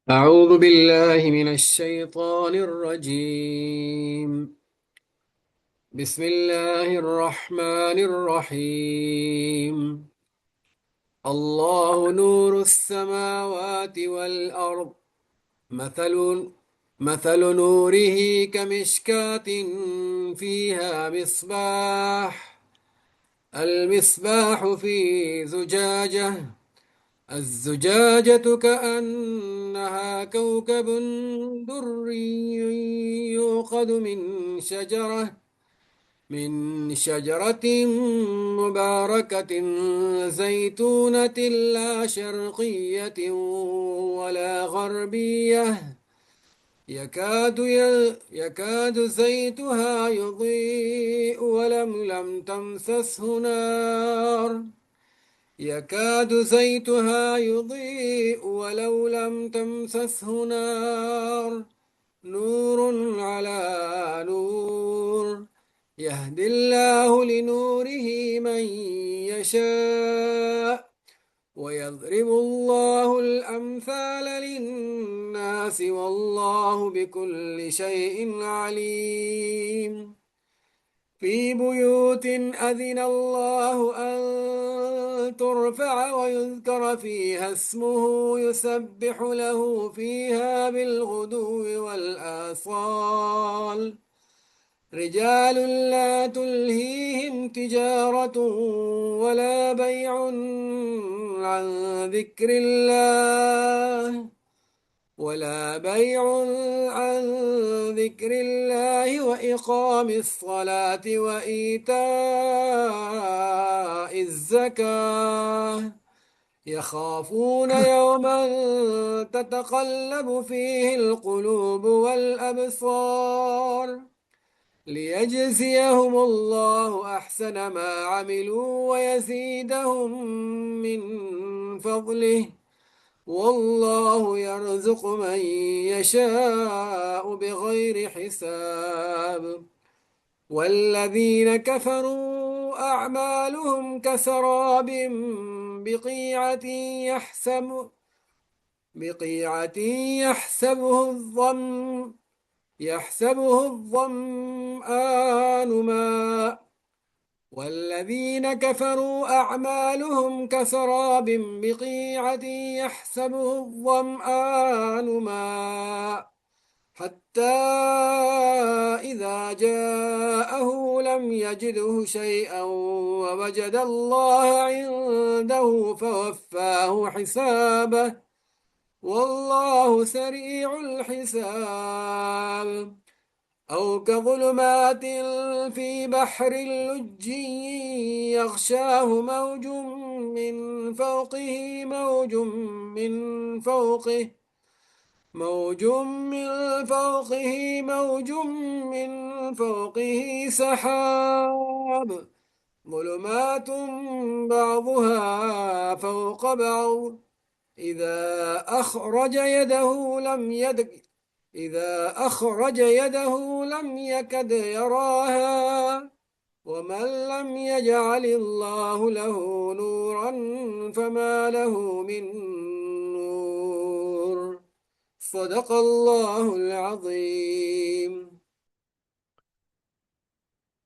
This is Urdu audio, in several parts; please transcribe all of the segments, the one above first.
أعوذ بالله من الشيطان الرجيم. بسم الله الرحمن الرحيم. الله نور السماوات والأرض. مثل مثل نوره كمشكاة فيها مصباح. المصباح في زجاجة. الزجاجة كأنها كوكب دري يوقد من شجرة مباركة زيتونة لا شرقية ولا غربية يكاد زيتها يضيء ولم لم تمسسه نار. يكاد زيتها يضيء ولو لم تمسسه نار. نور على نور. يهدي الله لنوره من يشاء ويضرب الله الأمثال للناس والله بكل شيء عليم. في بيوت أذن الله أن ترفع ويذكر فيها اسمه يسبح له فيها بالغدو والآصال. رجال لا تلهيهم تجارة ولا بيع عن ذكر الله عن ذكر الله وإقام الصلاة وإيتاء الزكاة. يخافون يوما تتقلب فيه القلوب والأبصار. ليجزيهم الله أحسن ما عملوا ويزيدهم من فضله. والله يرزق من يشاء بغير حساب. والذين كفروا أعمالهم كسراب بقيعة يحسب بقيعة يحسبه الظمآن ماء. والذين كفروا أعمالهم كسراب بقيعة يحسبه الظمآن ماء حتى إذا جاءه لم يجده شيئا ووجد الله عنده فوفاه حسابه. والله سريع الحساب. أو كظلمات في بحر اللج يغشاه من فوقه موج من فوقه سحاب. ظلمات بعضها فوق بعض. إذا أخرج يده لم يدك إذا أخرج يده لم يكد يراها. ومن لم يجعل الله له نورا فما له من نور. صدق الله العظيم.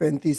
35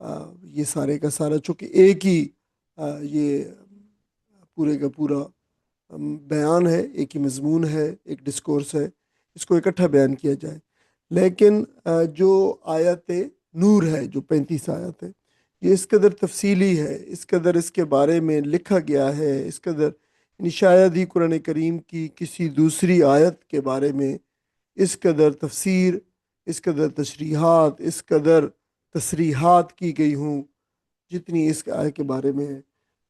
یہ سارے کا سارا چونکہ ایک ہی یہ پورے کا پورا بیان ہے، ایک ہی مضمون ہے، ایک ڈسکورس ہے، اس کو اکٹھا بیان کیا جائے۔ لیکن جو آیت نور ہے، جو 35 آیت ہے، یہ اس قدر تفصیلی ہے، اس قدر اس کے بارے میں لکھا گیا ہے، اس قدر یعنی شاید ہی قرآن کریم کی کسی دوسری آیت کے بارے میں اس قدر تفسیر، اس قدر تشریحات، اس قدر تصریحات کی گئی ہوں جتنی اس آیت کے بارے میں ہے۔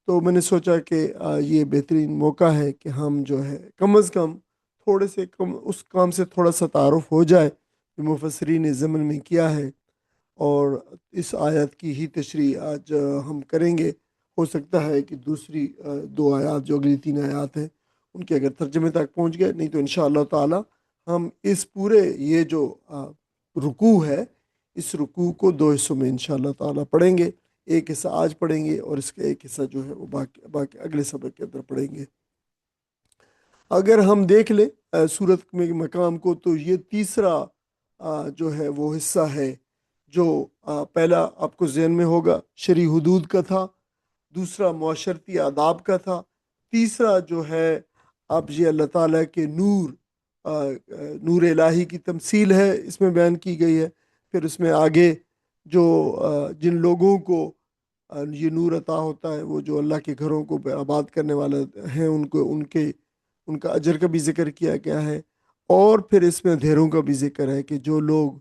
تو میں نے سوچا کہ یہ بہترین موقع ہے کہ ہم جو ہے کم از کم تھوڑے سے کم اس کام سے تھوڑا سا تعارف ہو جائے جو مفسرین زمن میں کیا ہے، اور اس آیت کی ہی تشریح آج ہم کریں گے۔ ہو سکتا ہے کہ دوسری دو آیات جو اگلی 3 آیات ہیں ان کے اگر ترجمے تک پہنچ گئے، نہیں تو انشاءاللہ تعالی ہم اس پورے یہ جو رکوع ہے، اس رکوع کو 2 حصوں میں انشاءاللہ تعالی پڑھیں گے۔ ایک حصہ آج پڑھیں گے اور اس کا ایک حصہ جو ہے وہ باقی اگلے سبق کے اندر پڑھیں گے۔ اگر ہم دیکھ لیں سورت میں مقام کو، تو یہ تیسرا جو ہے وہ حصہ ہے جو پہلا آپ کو ذہن میں ہوگا شرعی حدود کا تھا، دوسرا معاشرتی آداب کا تھا، تیسرا جو ہے اب یہ اللہ تعالیٰ کے نور الہی کی تمثیل ہے، اس میں بیان کی گئی ہے۔ پھر اس میں آگے جو جن لوگوں کو یہ نور عطا ہوتا ہے، وہ جو اللہ کے گھروں کو آباد کرنے والے ہیں، ان کا اجر کا بھی ذکر کیا گیا ہے۔ اور پھر اس میں اندھیروں کا بھی ذکر ہے کہ جو لوگ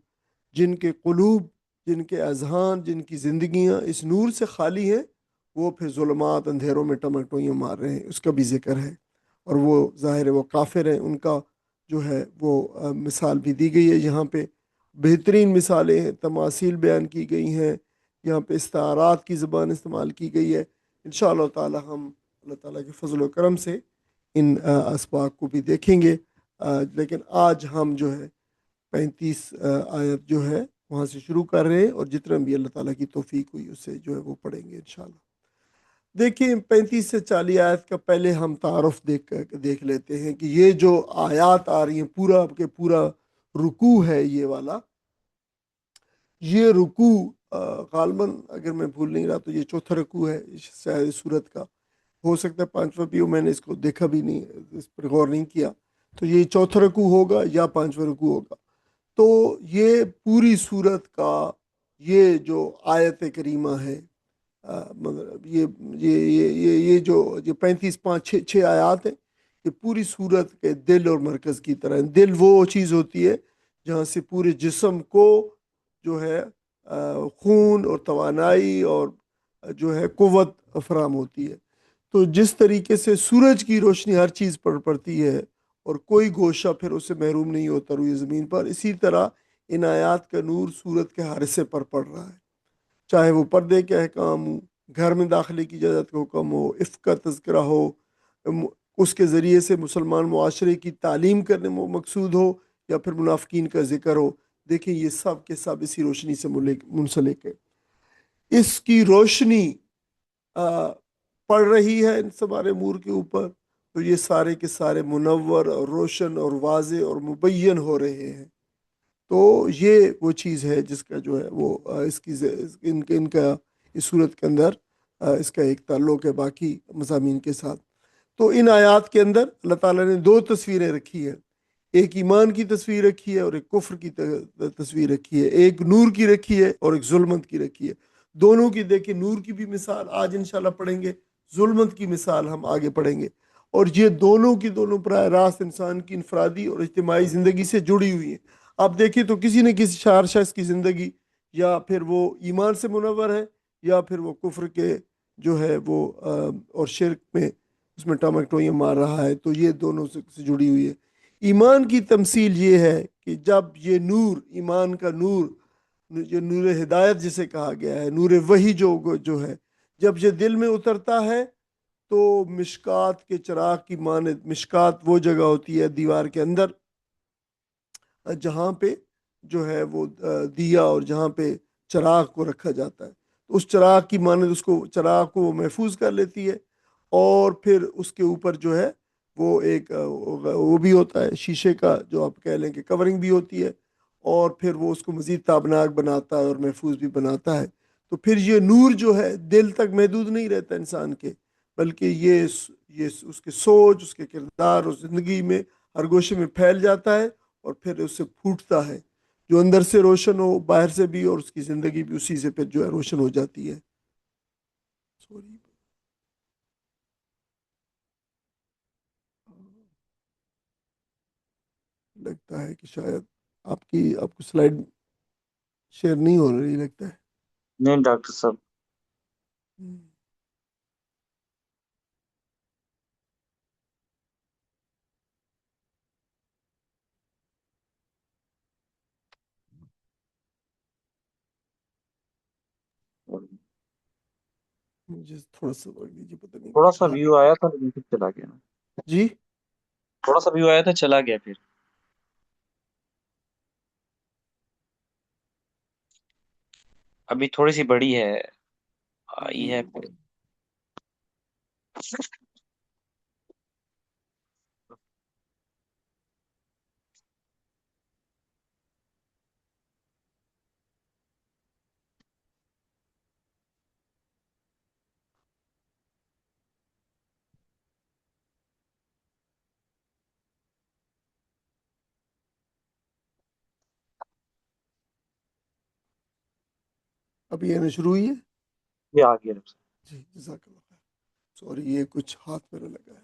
جن کے قلوب، جن کے اذہان، جن کی زندگیاں اس نور سے خالی ہیں، وہ پھر ظلمات اندھیروں میں ٹمٹوئیاں مار رہے ہیں، اس کا بھی ذکر ہے۔ اور وہ ظاہر ہے وہ کافر ہیں، ان کا جو ہے وہ مثال بھی دی گئی ہے یہاں پہ۔ بہترین مثالیں ہیں، تماثیل بیان کی گئی ہیں، یہاں پہ استعارات کی زبان استعمال کی گئی ہے۔ انشاءاللہ تعالی ہم اللہ تعالیٰ کے فضل و کرم سے ان اسباق کو بھی دیکھیں گے۔ لیکن آج ہم جو ہے 35 آیت جو ہے وہاں سے شروع کر رہے ہیں، اور جتنا بھی اللہ تعالیٰ کی توفیق ہوئی اس سے جو ہے وہ پڑھیں گے انشاءاللہ۔ دیکھیں 35 سے 40 آیت کا پہلے ہم تعارف دیکھ لیتے ہیں کہ یہ جو آیات آ رہی ہیں، پورا کہ پورا رکوع ہے یہ والا۔ یہ رکوع غالباً اگر میں بھول نہیں رہا تو یہ چوتھا رکوع ہے شاید سورت کا، ہو سکتا ہے 5واں بھی ہو، میں نے اس کو دیکھا بھی نہیں، اس پر غور نہیں کیا۔ تو یہ چوتھا رکوع ہوگا یا 5واں رکوع ہوگا۔ تو یہ پوری سورت کا یہ جو آیت کریمہ ہے، مطلب یہ جو 35 5 6 آیات ہیں، یہ پوری سورت کے دل اور مرکز کی طرح ہیں۔ دل وہ چیز ہوتی ہے جہاں سے پورے جسم کو جو ہے خون اور توانائی اور جو ہے قوت فراہم ہوتی ہے۔ تو جس طریقے سے سورج کی روشنی ہر چیز پر پڑتی ہے اور کوئی گوشہ پھر اسے محروم نہیں ہوتا روئے زمین پر، اسی طرح ان آیات کا نور سورت کے ہر حصے پر پڑ رہا ہے، چاہے وہ پردے کے احکام ہو، گھر میں داخلے کی اجازت کا حکم ہو، عفق کا تذکرہ ہو، اس کے ذریعے سے مسلمان معاشرے کی تعلیم کرنے میں مقصود ہو، یا پھر منافقین کا ذکر ہو۔ دیکھیں یہ سب کے سب اسی روشنی سے منسلک ہے۔ اس کی روشنی پڑ رہی ہے ان ہمارے امور کے اوپر، تو یہ سارے کے سارے منور اور روشن اور واضح اور مبین ہو رہے ہیں۔ تو یہ وہ چیز ہے جس کا جو ہے وہ ان کا اس صورت کے اندر اس کا ایک تعلق ہے باقی مضامین کے ساتھ۔ تو ان آیات کے اندر اللہ تعالیٰ نے 2 تصویریں رکھی ہیں، ایک ایمان کی تصویر رکھی ہے اور ایک کفر کی تصویر رکھی ہے، ایک نور کی رکھی ہے اور ایک ظلمت کی رکھی ہے۔ دونوں کی دیکھیں، نور کی بھی مثال آج انشاءاللہ پڑھیں گے، ظلمت کی مثال ہم آگے پڑھیں گے، اور یہ دونوں کی دونوں براہ راست انسان کی انفرادی اور اجتماعی زندگی سے جڑی ہوئی ہیں۔ آپ دیکھیں تو کسی نہ کسی شخص کی زندگی یا پھر وہ ایمان سے منور ہے، یا پھر وہ کفر کے جو ہے وہ اور شرک میں اس میں ٹمٹوئیاں مار رہا ہے۔ تو یہ دونوں سے جڑی ہوئی ہے۔ ایمان کی تمثیل یہ ہے کہ جب یہ نور، ایمان کا نور، جو نور ہدایت جسے کہا گیا ہے، نور وحی جو ہے، جب یہ دل میں اترتا ہے تو مشکات کے چراغ کی مانند، مشکات وہ جگہ ہوتی ہے دیوار کے اندر جہاں پہ جو ہے وہ دیا اور جہاں پہ چراغ کو رکھا جاتا ہے، تو اس چراغ کی مانند اس کو، چراغ کو وہ محفوظ کر لیتی ہے، اور پھر اس کے اوپر جو ہے وہ ایک وہ بھی ہوتا ہے شیشے کا، جو آپ کہہ لیں کہ کورنگ بھی ہوتی ہے، اور پھر وہ اس کو مزید تابناک بناتا ہے اور محفوظ بھی بناتا ہے۔ تو پھر یہ نور جو ہے دل تک محدود نہیں رہتا انسان کے، بلکہ یہ اس کے سوچ، اس کے کردار اور زندگی میں ہر گوشے میں پھیل جاتا ہے، اور پھر اس سے پھوٹتا ہے، جو اندر سے روشن ہو باہر سے بھی، اور اس کی زندگی بھی اسی سے پھر جو ہے روشن ہو جاتی ہے۔ سوری، لگتا ہے کہ شاید آپ کو سلائڈ شیئر نہیں ہو رہی لگتا ہے۔ نہیں ڈاکٹر صاحب، مجھے تھوڑا سا وقت دیجیے، پتہ نہیں تھوڑا کچھ سا ہاتھ۔ ویو آیا تھا لیکن پھر چلا گیا، جی، تھوڑا سا ویو آیا تھا چلا گیا پھر۔ ابھی تھوڑی سی بڑی ہے، آئی ہے پھر۔ ابھی آنا شروع ہوئی ہے؟ یہ آ گیا ڈاکٹر صاحب۔ جی، جزاک اللہ خیر۔ سوری، یہ کچھ ہاتھ میرا لگا ہے۔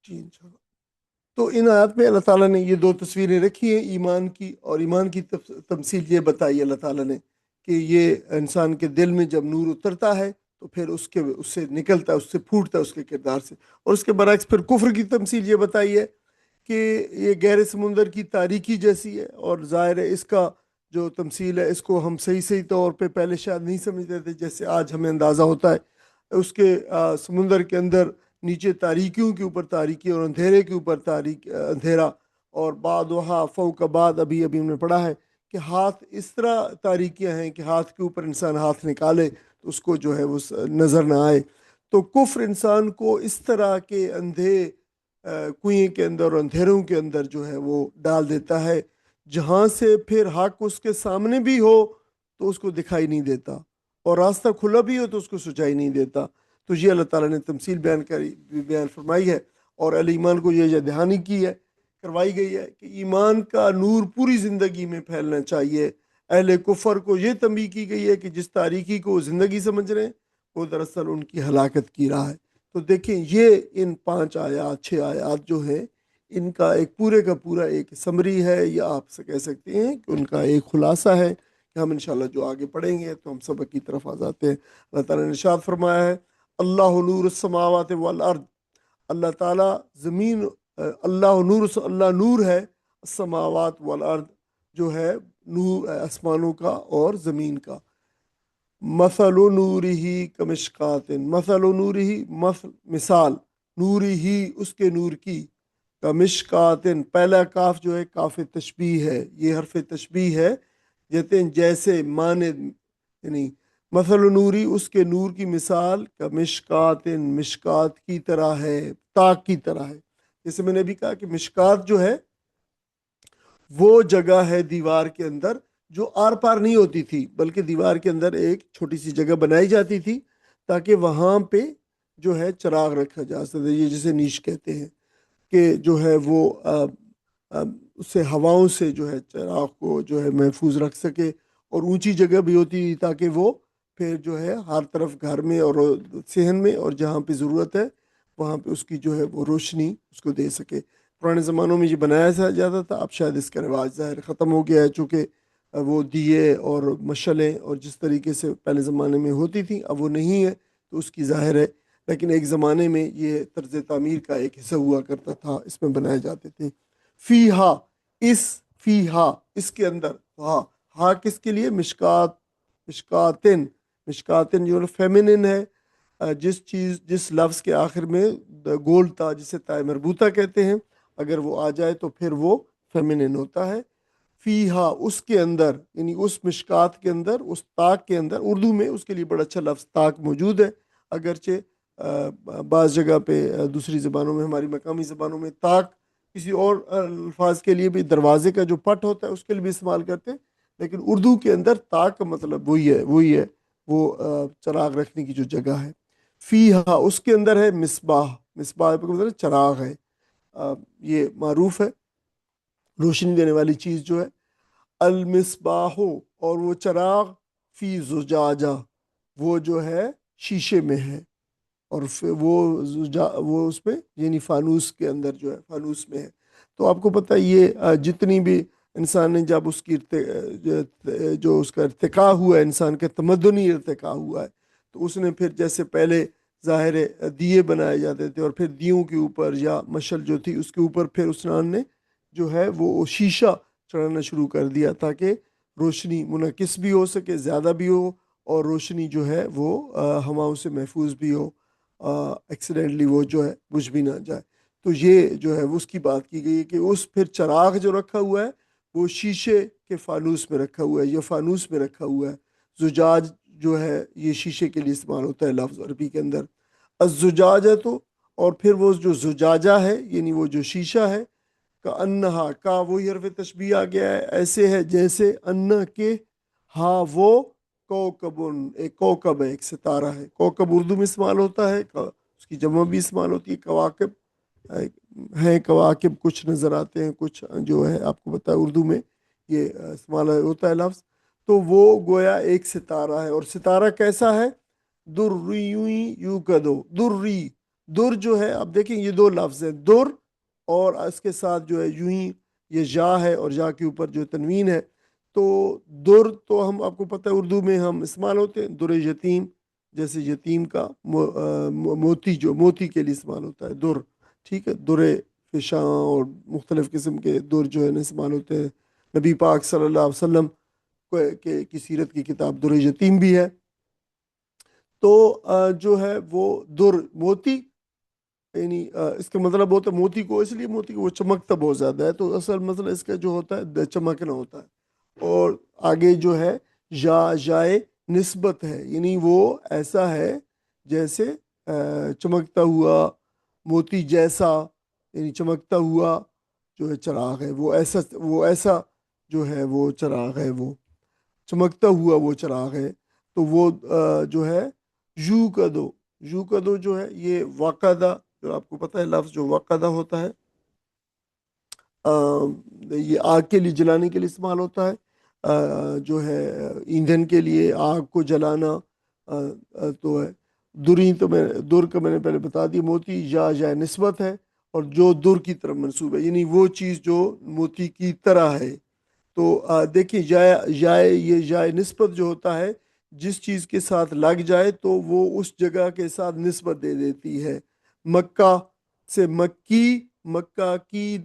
جی انشاءاللہ۔ تو ان آیات میں اللہ تعالیٰ نے یہ دو تصویریں رکھی ہیں، ایمان کی، اور ایمان کی تمثیل یہ بتائی اللہ تعالیٰ نے کہ یہ انسان کے دل میں جب نور اترتا ہے تو پھر اس سے نکلتا ہے، اس سے پھوٹتا ہے اس کے کردار سے، اور اس کے برعکس پھر کفر کی تمثیل یہ بتائی ہے کہ یہ گہرے سمندر کی تاریکی جیسی ہے، اور ظاہر ہے اس کا جو تمثیل ہے اس کو ہم صحیح طور پہ پہلے شاید نہیں سمجھتے تھے، جیسے آج ہمیں اندازہ ہوتا ہے۔ اس کے سمندر کے اندر نیچے تاریکیوں کے اوپر تاریکی، اور اندھیرے کے اوپر اندھیرا، اور بعد وہاں فوق بعد، ابھی ہم نے پڑھا ہے کہ ہاتھ اس طرح تاریکیاں ہیں کہ ہاتھ کے اوپر انسان ہاتھ نکالے تو اس کو جو ہے وہ نظر نہ آئے۔ تو کفر انسان کو اس طرح کے اندھے کنویں کے اندر اور اندھیروں کے اندر جو ہے وہ ڈال دیتا ہے، جہاں سے پھر حق اس کے سامنے بھی ہو تو اس کو دکھائی نہیں دیتا، اور راستہ کھلا بھی ہو تو اس کو سجائی نہیں دیتا۔ تو یہ اللہ تعالیٰ نے تمثیل بیان فرمائی ہے، اور اہل ایمان کو یہ دہانی کروائی گئی ہے کہ ایمان کا نور پوری زندگی میں پھیلنا چاہیے۔ اہل کفر کو یہ تنبیہ کی گئی ہے کہ جس تاریکی کو زندگی سمجھ رہے ہیں وہ دراصل ان کی ہلاکت کی راہ ہے۔ تو دیکھیں، یہ ان 6 آیات جو ہیں، ان کا ایک پورے کا پورا ایک سمری ہے، یا آپ سے کہہ سکتے ہیں کہ ان کا ایک خلاصہ ہے کہ ہم انشاءاللہ جو آگے پڑھیں گے تو ہم سبق کی طرف آ جاتے ہیں۔ اللہ تعالیٰ نے ارشاد فرمایا ہے، اللہ نور السماوات والارض، اللہ تعالیٰ اللہ نور ہے، السماوات والارض جو ہے نور آسمانوں کا اور زمین کا۔ مثل نورہ کمشکات، مثل نورہ، مثال نورہ اس کے نور کی، کمشکات، پہلا کاف جو ہے کاف تشبیہ ہے، یہ حرف تشبیہ ہے، کہتے ہیں جیسے مانند، یعنی مثل نوری اس کے نور کی مثال کمشکات، مشکات کی طرح ہے، تاک کی طرح ہے۔ جیسے میں نے بھی کہا کہ مشکات جو ہے وہ جگہ ہے دیوار کے اندر جو آر پار نہیں ہوتی تھی، بلکہ دیوار کے اندر ایک چھوٹی سی جگہ بنائی جاتی تھی تاکہ وہاں پہ جو ہے چراغ رکھا جا سکے، یہ جسے نیش کہتے ہیں، کہ جو ہے وہ اسے ہواؤں سے جو ہے چراغ کو جو ہے محفوظ رکھ سکے، اور اونچی جگہ بھی ہوتی تھی تاکہ وہ پھر جو ہے ہر طرف گھر میں اور صحن میں اور جہاں پہ ضرورت ہے وہاں پہ اس کی جو ہے وہ روشنی اس کو دے سکے۔ پرانے زمانوں میں یہ بنایا جاتا تھا، اب شاید اس کا رواج ظاہر ختم ہو گیا ہے، چونکہ وہ دیے اور مشعلیں اور جس طریقے سے پہلے زمانے میں ہوتی تھیں اب وہ نہیں ہے، تو اس کی ظاہر ہے، لیکن ایک زمانے میں یہ طرز تعمیر کا ایک حصہ ہوا کرتا تھا، اس میں بنائے جاتے تھے۔ فیہا، فیہا اس کے اندر، ہاں کس کے لیے؟ مشکاتن، مشکاتن جو فیمنن ہے، جس لفظ کے آخر میں گول تا جسے تائے مربوطہ کہتے ہیں، اگر وہ آ جائے تو پھر وہ فیمنن ہوتا ہے۔ فیہا اس کے اندر، یعنی اس مشکات کے اندر، اس طاق کے اندر، اردو میں اس کے لیے بڑا اچھا لفظ طاق موجود ہے، اگرچہ بعض جگہ پہ دوسری زبانوں میں، ہماری مقامی زبانوں میں طاق کسی اور الفاظ کے لیے بھی دروازے کا جو پٹ ہوتا ہے اس کے لیے بھی استعمال کرتے ہیں، لیکن اردو کے اندر طاق کا مطلب وہی ہے وہ چراغ رکھنے کی جو جگہ ہے۔ فیہا اس کے اندر ہے مصباح، مصباح کا مطلب چراغ ہے، یہ معروف ہے روشنی دینے والی چیز جو ہے۔ المصباح، اور وہ چراغ، فی زجاجہ، وہ جو ہے شیشے میں ہے، اور پھر وہ اس میں یعنی فانوس کے اندر جو ہے، فانوس میں ہے۔ تو آپ کو پتہ ہے یہ جتنی بھی انسان نے جب اس کی جو اس کا ارتقاء ہوا ہے، انسان کے تمدنی ارتقاء ہوا ہے، تو اس نے پھر جیسے پہلے ظاہر دیے بنائے جاتے تھے، اور پھر دیوں کے اوپر یا مشل جو تھی اس کے اوپر پھر عثمان نے جو ہے وہ شیشہ چڑھانا شروع کر دیا، تاکہ روشنی منعکس بھی ہو سکے، زیادہ بھی ہو، اور روشنی جو ہے وہ ہواؤں سے محفوظ بھی ہو، ایکسیڈنٹلی وہ جو ہے بجھ بھی نہ جائے۔ تو یہ جو ہے اس کی بات کی گئی ہے کہ اس پھر چراغ جو رکھا ہوا ہے وہ شیشے کے فانوس میں رکھا ہوا ہے، یا فانوس میں رکھا ہوا ہے۔ زجاج جو ہے یہ شیشے کے لیے استعمال ہوتا ہے لفظ عربی کے اندر۔ الزجاجہ تو، اور پھر وہ جو زجاجہ ہے یعنی وہ جو شیشہ ہے، کا انہا، کا وہی حرف تشبیہ آ گیا ہے، ایسے ہے جیسے، انا کے، ہاں وہ، کوکبن، ایک کوکب ہے، ایک ستارہ ہے۔ کوکب اردو میں استعمال ہوتا ہے، اس کی جمع بھی استعمال ہوتی ہے کواکب ہیں، کواکب کچھ نظر آتے ہیں، کچھ جو ہے آپ کو پتہ ہے اردو میں یہ استعمال ہوتا ہے لفظ۔ تو وہ گویا ایک ستارہ ہے، اور ستارہ کیسا ہے؟ دریوی یوکدو، دری، در جو ہے، اب دیکھیں یہ دو لفظ ہیں، در، اور اس کے ساتھ جو ہے یوں ہی یہ جا ہے، اور جا کے اوپر جو تنوین ہے۔ تو در تو ہم، آپ کو پتہ ہے اردو میں ہم استعمال ہوتے ہیں، در یتیم، جیسے یتیم کا موتی، جو موتی کے لیے استعمال ہوتا ہے در، ٹھیک ہے، در فشاں اور مختلف قسم کے در جو ہے نا استعمال ہوتے ہیں۔ نبی پاک صلی اللہ علیہ وسلم کی سیرت کی کتاب در یتیم بھی ہے۔ تو جو ہے وہ در موتی، یعنی اس کا مطلب ہوتا ہے موتی کو، اس لیے موتی کو وہ چمکتا بہت زیادہ ہے، تو اصل مسئلہ اس کا جو ہوتا ہے چمکنا ہوتا ہے۔ اور آگے جو ہے جائے نسبت ہے، یعنی وہ ایسا ہے جیسے چمکتا ہوا موتی جیسا، یعنی چمکتا ہوا جو ہے چراغ ہے، وہ ایسا جو ہے وہ چراغ ہے، وہ چمکتا ہوا وہ چراغ ہے۔ تو وہ جو ہے یو کدو جو ہے یہ وقدہ، جو آپ کو پتہ ہے لفظ جو وقدہ ہوتا ہے، یہ آگ کے لیے جلانے کے لیے استعمال ہوتا ہے، جو ہے ایندھن کے لیے آگ کو جلانا، تو ہے دری، تو در کا میں نے پہلے بتا دی، موتی یا نسبت ہے، اور جو در کی طرف منسوب ہے، یعنی وہ چیز جو موتی کی طرح ہے۔ تو دیکھیں یہ جائے نسبت جو ہوتا ہے، جس چیز کے ساتھ لگ جائے تو وہ اس جگہ کے ساتھ نسبت دے دیتی ہے۔ مکہ سے مکی، مکہ کی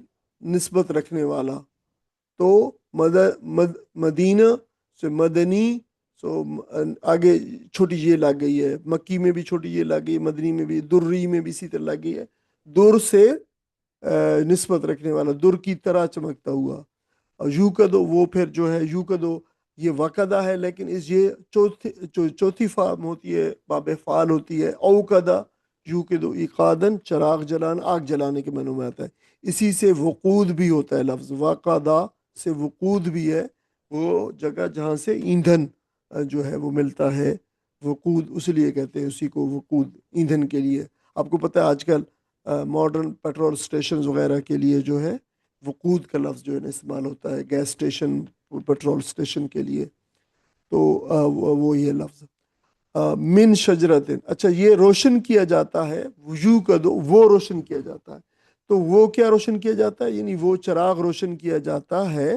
نسبت رکھنے والا، تو مدینہ سے مدنی، سو آگے چھوٹی یہ لگ گئی ہے، مکی میں بھی چھوٹی یہ لگ گئی، مدنی میں بھی، دری میں بھی اسی طرح لگ گئی ہے، در سے نسبت رکھنے والا، در کی طرح چمکتا ہوا۔ اور یو کدو، وہ پھر جو ہے یو کدو یہ وقدہ ہے، لیکن یہ چوتھی فارم ہوتی ہے، باب فعال ہوتی ہے، او کدا یو کدو ایقادن، چراغ جلانا، آگ جلانے کے معنی میں آتا ہے۔ اسی سے وقود بھی ہوتا ہے لفظ، وقدہ سے وقود بھی ہے، وہ جگہ جہاں سے ایندھن جو ہے وہ ملتا ہے، وقود اس لیے کہتے ہیں اسی کو، وقود ایندھن کے لیے۔ آپ کو پتہ ہے آج کل ماڈرن پیٹرول سٹیشنز وغیرہ کے لیے جو ہے وقود کا لفظ جو ہے نا استعمال ہوتا ہے، گیس سٹیشن، پیٹرول سٹیشن کے لیے، تو وہ یہ لفظ من شجرتن، اچھا یہ روشن کیا جاتا ہے، یو کدو وہ روشن کیا جاتا ہے، تو وہ کیا روشن کیا جاتا ہے؟ یعنی وہ چراغ روشن کیا جاتا ہے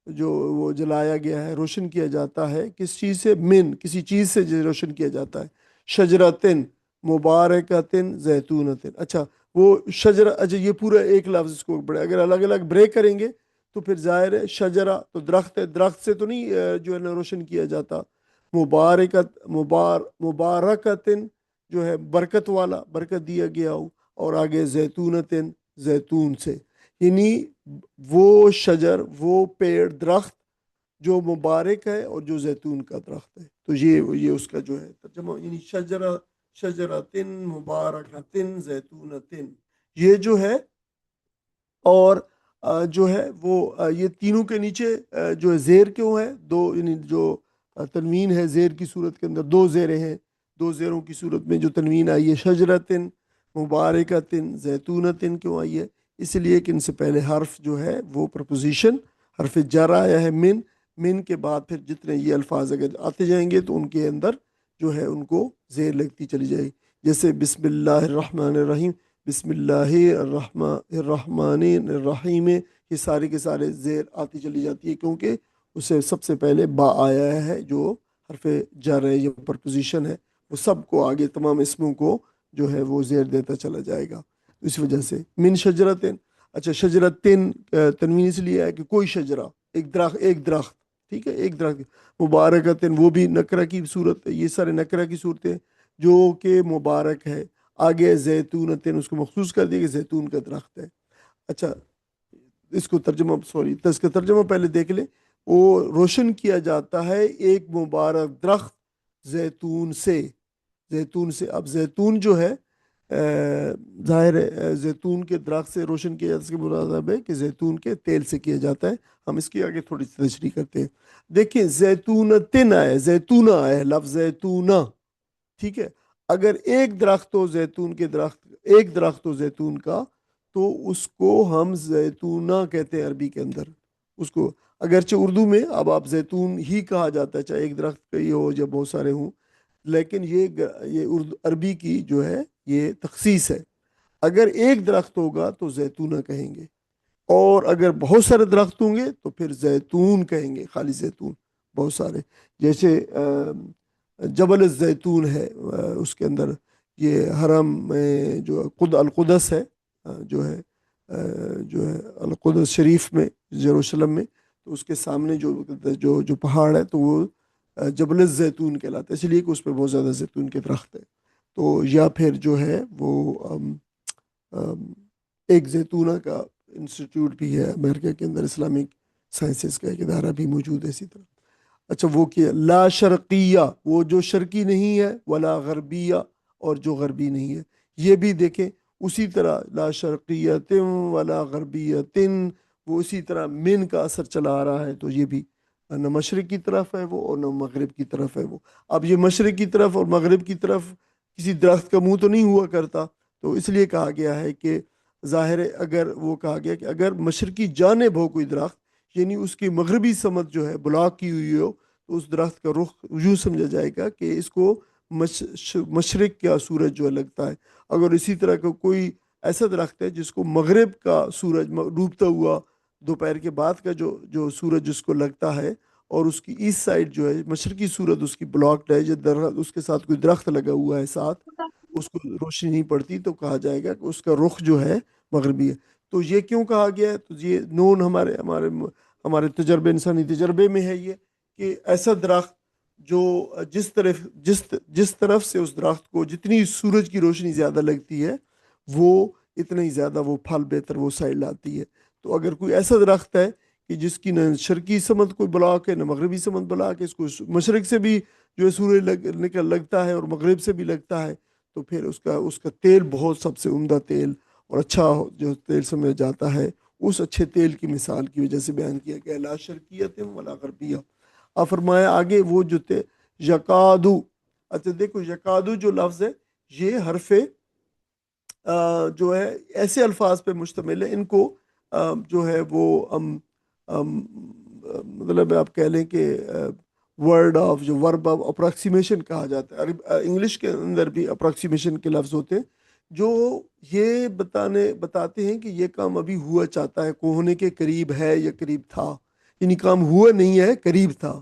جو وہ جلایا گیا ہے، روشن کیا جاتا ہے کس چیز سے؟ من، کسی چیز سے روشن کیا جاتا ہے، شجرتن مبارکتن زیتونتن۔ اچھا وہ اچھا یہ پورا ایک لفظ اس کو بڑے، اگر الگ الگ بریک کریں گے تو پھر ظاہر ہے شجرہ تو درخت ہے، درخت سے تو نہیں جو ہے نا روشن کیا جاتا، مبارکتن جو ہے برکت والا، برکت دیا گیا ہو، اور آگے زیتونتن زیتون سے، یعنی وہ شجر، وہ پیڑ درخت جو مبارک ہے اور جو زیتون کا درخت ہے۔ تو یہ اس کا جو ہے ترجمہ، یعنی شجرتن مبارکتن زیتونتن، یہ جو ہے، اور جو ہے وہ یہ تینوں کے نیچے جو ہے زیر کیوں ہے؟ دو، یعنی جو تنوین ہے زیر کی صورت کے اندر دو زیریں ہیں، دو زیروں کی صورت میں جو تنوین آئی ہے شجرتن مبارکتن زیتونتن کیوں آئی ہے؟ اس لیے کہ ان سے پہلے حرف جو ہے وہ پرپوزیشن حرف جر آیا ہے من کے بعد پھر جتنے یہ الفاظ اگر آتے جائیں گے تو ان کے اندر جو ہے ان کو زیر لگتی چلی جائے گی، جیسے بسم اللہ الرحمن الرحیم، بسم اللہ الرحمن الرحیم، یہ سارے کے سارے زیر آتی چلی جاتی ہے، کیونکہ اسے سب سے پہلے با آیا ہے جو حرف جر ہے یا پرپوزیشن ہے، وہ سب کو آگے تمام اسموں کو جو ہے وہ زیر دیتا چلا جائے گا، اس وجہ سے من شجرتن۔ اچھا، شجرتن تنوین اس لیے ہے کہ کوئی شجرہ، ایک درخت، ٹھیک ہے، ایک درخت، مبارکتن وہ بھی نکرہ کی صورت، یہ سارے نکرہ کی صورتیں جو کہ مبارک ہے، آگے زیتونتن اس کو مخصوص کر دیا کہ زیتون کا درخت ہے۔ اچھا، اس کو ترجمہ، سوری، اس کا ترجمہ پہلے دیکھ لیں، وہ روشن کیا جاتا ہے ایک مبارک درخت زیتون سے، زیتون سے۔ اب زیتون جو ہے ظاہر ہے زیتون کے درخت سے روشن کیا جاتا ہے، اس کے مراد ہے کہ زیتون کے تیل سے کیا جاتا ہے۔ ہم اس کی آگے تھوڑی سی تشریح کرتے ہیں۔ دیکھیں زیتونتن آئے، زیتونہ آئے، لفظ زیتونہ، ٹھیک ہے۔ اگر ایک درخت ہو زیتون کے درخت، ایک درخت ہو زیتون کا، تو اس کو ہم زیتونہ کہتے ہیں عربی کے اندر اس کو، اگرچہ اردو میں اب آپ زیتون ہی کہا جاتا ہے، چاہے ایک درخت کئی ہو یا بہت سارے ہوں، لیکن یہ اردو عربی کی جو ہے یہ تخصیص ہے۔ اگر ایک درخت ہوگا تو زیتونہ کہیں گے، اور اگر بہت سارے درخت ہوں گے تو پھر زیتون کہیں گے، خالی زیتون، بہت سارے، جیسے جبل الزیتون ہے، اس کے اندر یہ حرم میں جو القدس ہے، جو ہے القدس شریف میں، یروشلم میں، تو اس کے سامنے جو پہاڑ ہے تو وہ جبل الزیتون کہلاتا ہے، اس لیے کہ اس پہ بہت زیادہ زیتون کے درخت ہے۔ تو یا پھر جو ہے وہ ایک زیتونہ کا انسٹیٹیوٹ بھی ہے امریکہ کے اندر، اسلامک سائنسز کا ایک ادارہ بھی موجود ہے اسی طرح۔ اچھا، وہ کیا لا شرقیہ، وہ جو شرقی نہیں ہے، ولا غربیہ، اور جو غربی نہیں ہے، یہ بھی دیکھیں اسی طرح لا شرقیہ ولا غربیہ، وہ اسی طرح من کا اثر چلا آ رہا ہے، تو یہ بھی نہ مشرق کی طرف ہے وہ اور نہ مغرب کی طرف ہے وہ۔ اب یہ مشرق کی طرف اور مغرب کی طرف کسی درخت کا منہ تو نہیں ہوا کرتا، تو اس لیے کہا گیا ہے کہ ظاہر ہے، اگر وہ کہا گیا کہ اگر مشرقی جانب ہو کوئی درخت، یعنی اس کی مغربی سمت جو ہے بلاک کی ہوئی ہو، تو اس درخت کا رخ یوں سمجھا جائے گا کہ اس کو مشرق کا سورج جو ہے لگتا ہے۔ اگر اسی طرح کا کوئی ایسا درخت ہے جس کو مغرب کا سورج ڈوبتا ہوا دوپہر کے بعد کا جو سورج اس کو لگتا ہے، اور اس کی ایسٹ سائڈ جو ہے مشرقی سورج اس کی بلاکڈ ہے، جو درخت اس کے ساتھ کوئی درخت لگا ہوا ہے ساتھ، اس کو روشنی نہیں پڑتی، تو کہا جائے گا کہ اس کا رخ جو ہے مغربی ہے۔ تو یہ کیوں کہا گیا ہے؟ تو یہ نون ہمارے تجربے، انسانی تجربے میں ہے یہ، کہ ایسا درخت جو جس طرف سے اس درخت کو جتنی سورج کی روشنی زیادہ لگتی ہے، وہ اتنا ہی زیادہ وہ پھل بہتر وہ سائڈ لاتی ہے۔ تو اگر کوئی ایسا درخت ہے کہ جس کی نہ شرقی سمت کوئی بلاک ہے نہ مغربی سمت بلاک ہے، اس کو مشرق سے بھی جو ہے سورج لگتا ہے اور مغرب سے بھی لگتا ہے، تو پھر اس کا تیل بہت سب سے عمدہ تیل اور اچھا جو تیل سمجھا جاتا ہے، اس اچھے تیل کی مثال کی وجہ سے بیان کیا گیا لا شرقیت ولا غربیہ۔ اور فرمایا آگے وہ جو تھے یکادو۔ اچھا دیکھو، یکادو جو لفظ ہے یہ حرف جو ہے ایسے الفاظ پہ مشتمل ہے، ان کو جو ہے وہ مطلب آپ کہہ لیں کہ ورب آف اپروکسیمیشن کہا جاتا ہے۔ انگلش کے اندر بھی اپروکسیمیشن کے لفظ ہوتے ہیں جو یہ بتاتے ہیں کہ یہ کام ابھی ہوا چاہتا ہے، کو ہونے کے قریب ہے یا قریب تھا، یعنی کام ہوا نہیں ہے، قریب تھا۔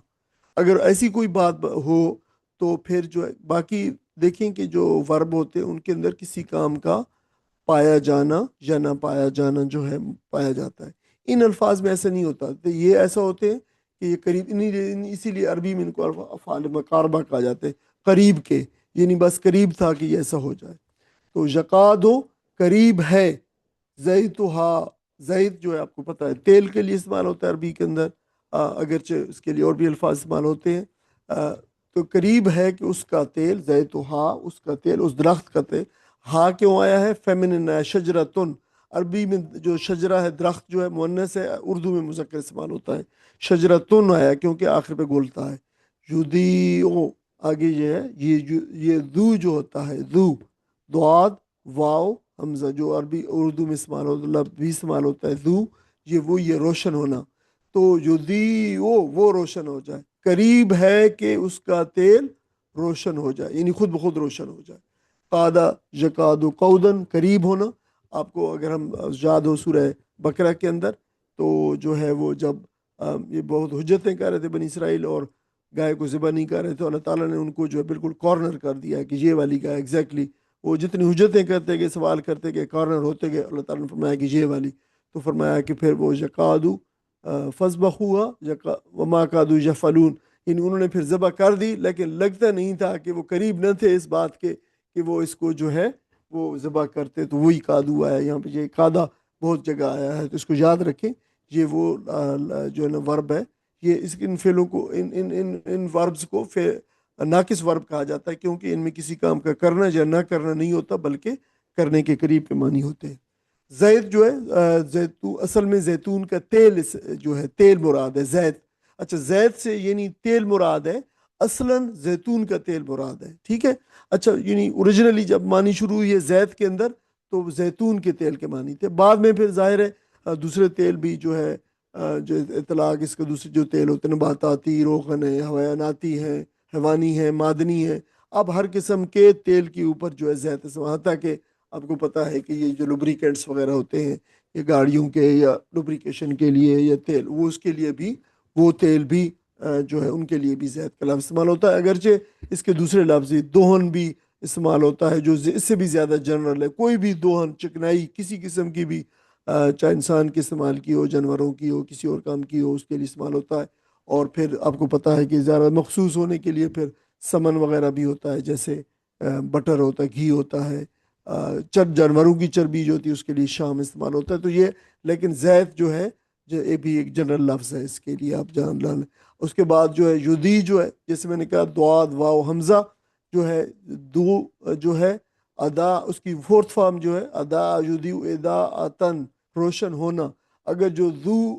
اگر ایسی کوئی بات ہو تو پھر جو ہے باقی دیکھیں کہ جو ورب ہوتے ہیں ان کے اندر کسی کام کا پایا جانا یا نہ پایا جانا جو ہے پایا جاتا ہے۔ ان الفاظ میں ایسا نہیں ہوتا، تو یہ ایسا ہوتے ہیں کہ یہ قریب، اسی لیے عربی میں ان کو افعال مقاربہ کہا جاتا ہے، قریب کے، یعنی بس قریب تھا کہ یہ ایسا ہو جائے۔ تو یکادو قریب ہے، زیتھا، زیت جو ہے آپ کو پتہ ہے تیل کے لیے استعمال ہوتا ہے عربی کے اندر، اگرچہ اس کے لیے اور بھی الفاظ استعمال ہوتے ہیں، تو قریب ہے کہ اس کا تیل، زیتھا اس کا تیل، اس درخت کا تیل۔ ہاں کیوں آیا ہے؟ فیمنن ہے، شجرتن، عربی میں جو شجرہ ہے درخت جو ہے مؤنث ہے، اردو میں مذکر استعمال ہوتا ہے، شجرتن آیا کیونکہ آخر پہ گولتا ہے۔ یدیو، آگے یہ ہے، یہ ذو جو ہوتا ہے، ذو، دعاد واو حمزہ، جو عربی اردو میں استعمال ہوتا ہے، لفظ بھی استعمال ہوتا ہے ذو، یہ روشن ہونا، تو یدیو وہ روشن ہو جائے، قریب ہے کہ اس کا تیل روشن ہو جائے، یعنی خود بخود روشن ہو جائے۔ قادہ یکادو قودن، قریب ہونا، آپ کو اگر ہم یاد ہو سورہ بقرہ کے اندر، تو جو ہے وہ جب یہ بہت حجتیں کر رہے تھے بنی اسرائیل اور گائے کو ذبح نہیں کر رہے تھے، اللہ تعالیٰ نے ان کو جو ہے بالکل کارنر کر دیا کہ یہ والی گائے ایگزیکٹلی، وہ جتنی حجتیں کرتے گئے، سوال کرتے گئے، کارنر ہوتے گئے، اللہ تعالیٰ نے فرمایا کہ یہ والی، تو فرمایا کہ پھر وہ یکادو فَاسْبَحُوهَا وَمَا كَادُوا يَفْعَلُونَ، یعنی انہوں نے پھر ذبح کر دی لیکن لگتا نہیں تھا کہ وہ قریب نہ تھے اس بات کے کہ وہ اس کو جو ہے وہ ذبح کرتے، تو وہی کادو آیا یہاں پہ، یہ کادا بہت جگہ آیا ہے، تو اس کو یاد رکھیں، یہ وہ جو ہے نا ورب ہے، یہ ان فعلوں کو، ان وربز کو ناقص ورب کہا جاتا ہے، کیونکہ ان میں کسی کام کا کرنا یا نہ کرنا نہیں ہوتا بلکہ کرنے کے قریب کے معنی ہوتے ہیں۔ زیت جو ہے اصل میں زیتون کا تیل جو ہے تیل مراد ہے، زیت، اچھا زیت سے یعنی تیل مراد ہے، اصلاً زیتون کا تیل مراد ہے، ٹھیک ہے، اچھا، یعنی اوریجنلی جب معنی شروع ہوئی ہے زیت کے اندر تو زیتون کے تیل کے معنی تھے، بعد میں پھر ظاہر ہے دوسرے تیل بھی جو ہے جو اطلاق اس کے دوسرے جو تیل ہوتے ہیں، نباتاتی، روغن ہے، حیواناتی ہیں، حیوانی ہیں، معدنی ہیں، اب ہر قسم کے تیل کے اوپر جو ہے زیت حتیٰ کہ آپ کو پتہ ہے کہ یہ جو لوبریکینٹس وغیرہ ہوتے ہیں، یہ گاڑیوں کے یا لوبریکیشن کے لیے یا تیل، وہ اس کے لیے بھی، وہ تیل بھی جو ہے ان کے لیے بھی زیت کا لفظ استعمال ہوتا ہے، اگرچہ اس کے دوسرے لفظ دوہن بھی استعمال ہوتا ہے جو اس سے بھی زیادہ جنرل ہے، کوئی بھی دوہن، چکنائی کسی قسم کی بھی، چاہے انسان کی استعمال کی ہو، جانوروں کی ہو، کسی اور کام کی ہو، اس کے لیے استعمال ہوتا ہے۔ اور پھر آپ کو پتہ ہے کہ زیادہ مخصوص ہونے کے لیے پھر سمن وغیرہ بھی ہوتا ہے، جیسے بٹر ہوتا ہے، گھی ہوتا ہے، جانوروں کی چربی جو ہوتی ہے اس کے لیے شام استعمال ہوتا ہے، تو یہ، لیکن زیت جو ہے یہ بھی ایک جنرل لفظ ہے، اس کے لیے آپ جان لیں۔ اس کے بعد جو ہے یدی جو ہے، جیسے میں نے کہا دعاد واو حمزہ جو ہے، دو جو ہے ادا، اس کی فورتھ فارم جو ہے ادا، یدی ادا آتن، روشن ہونا، اگر جو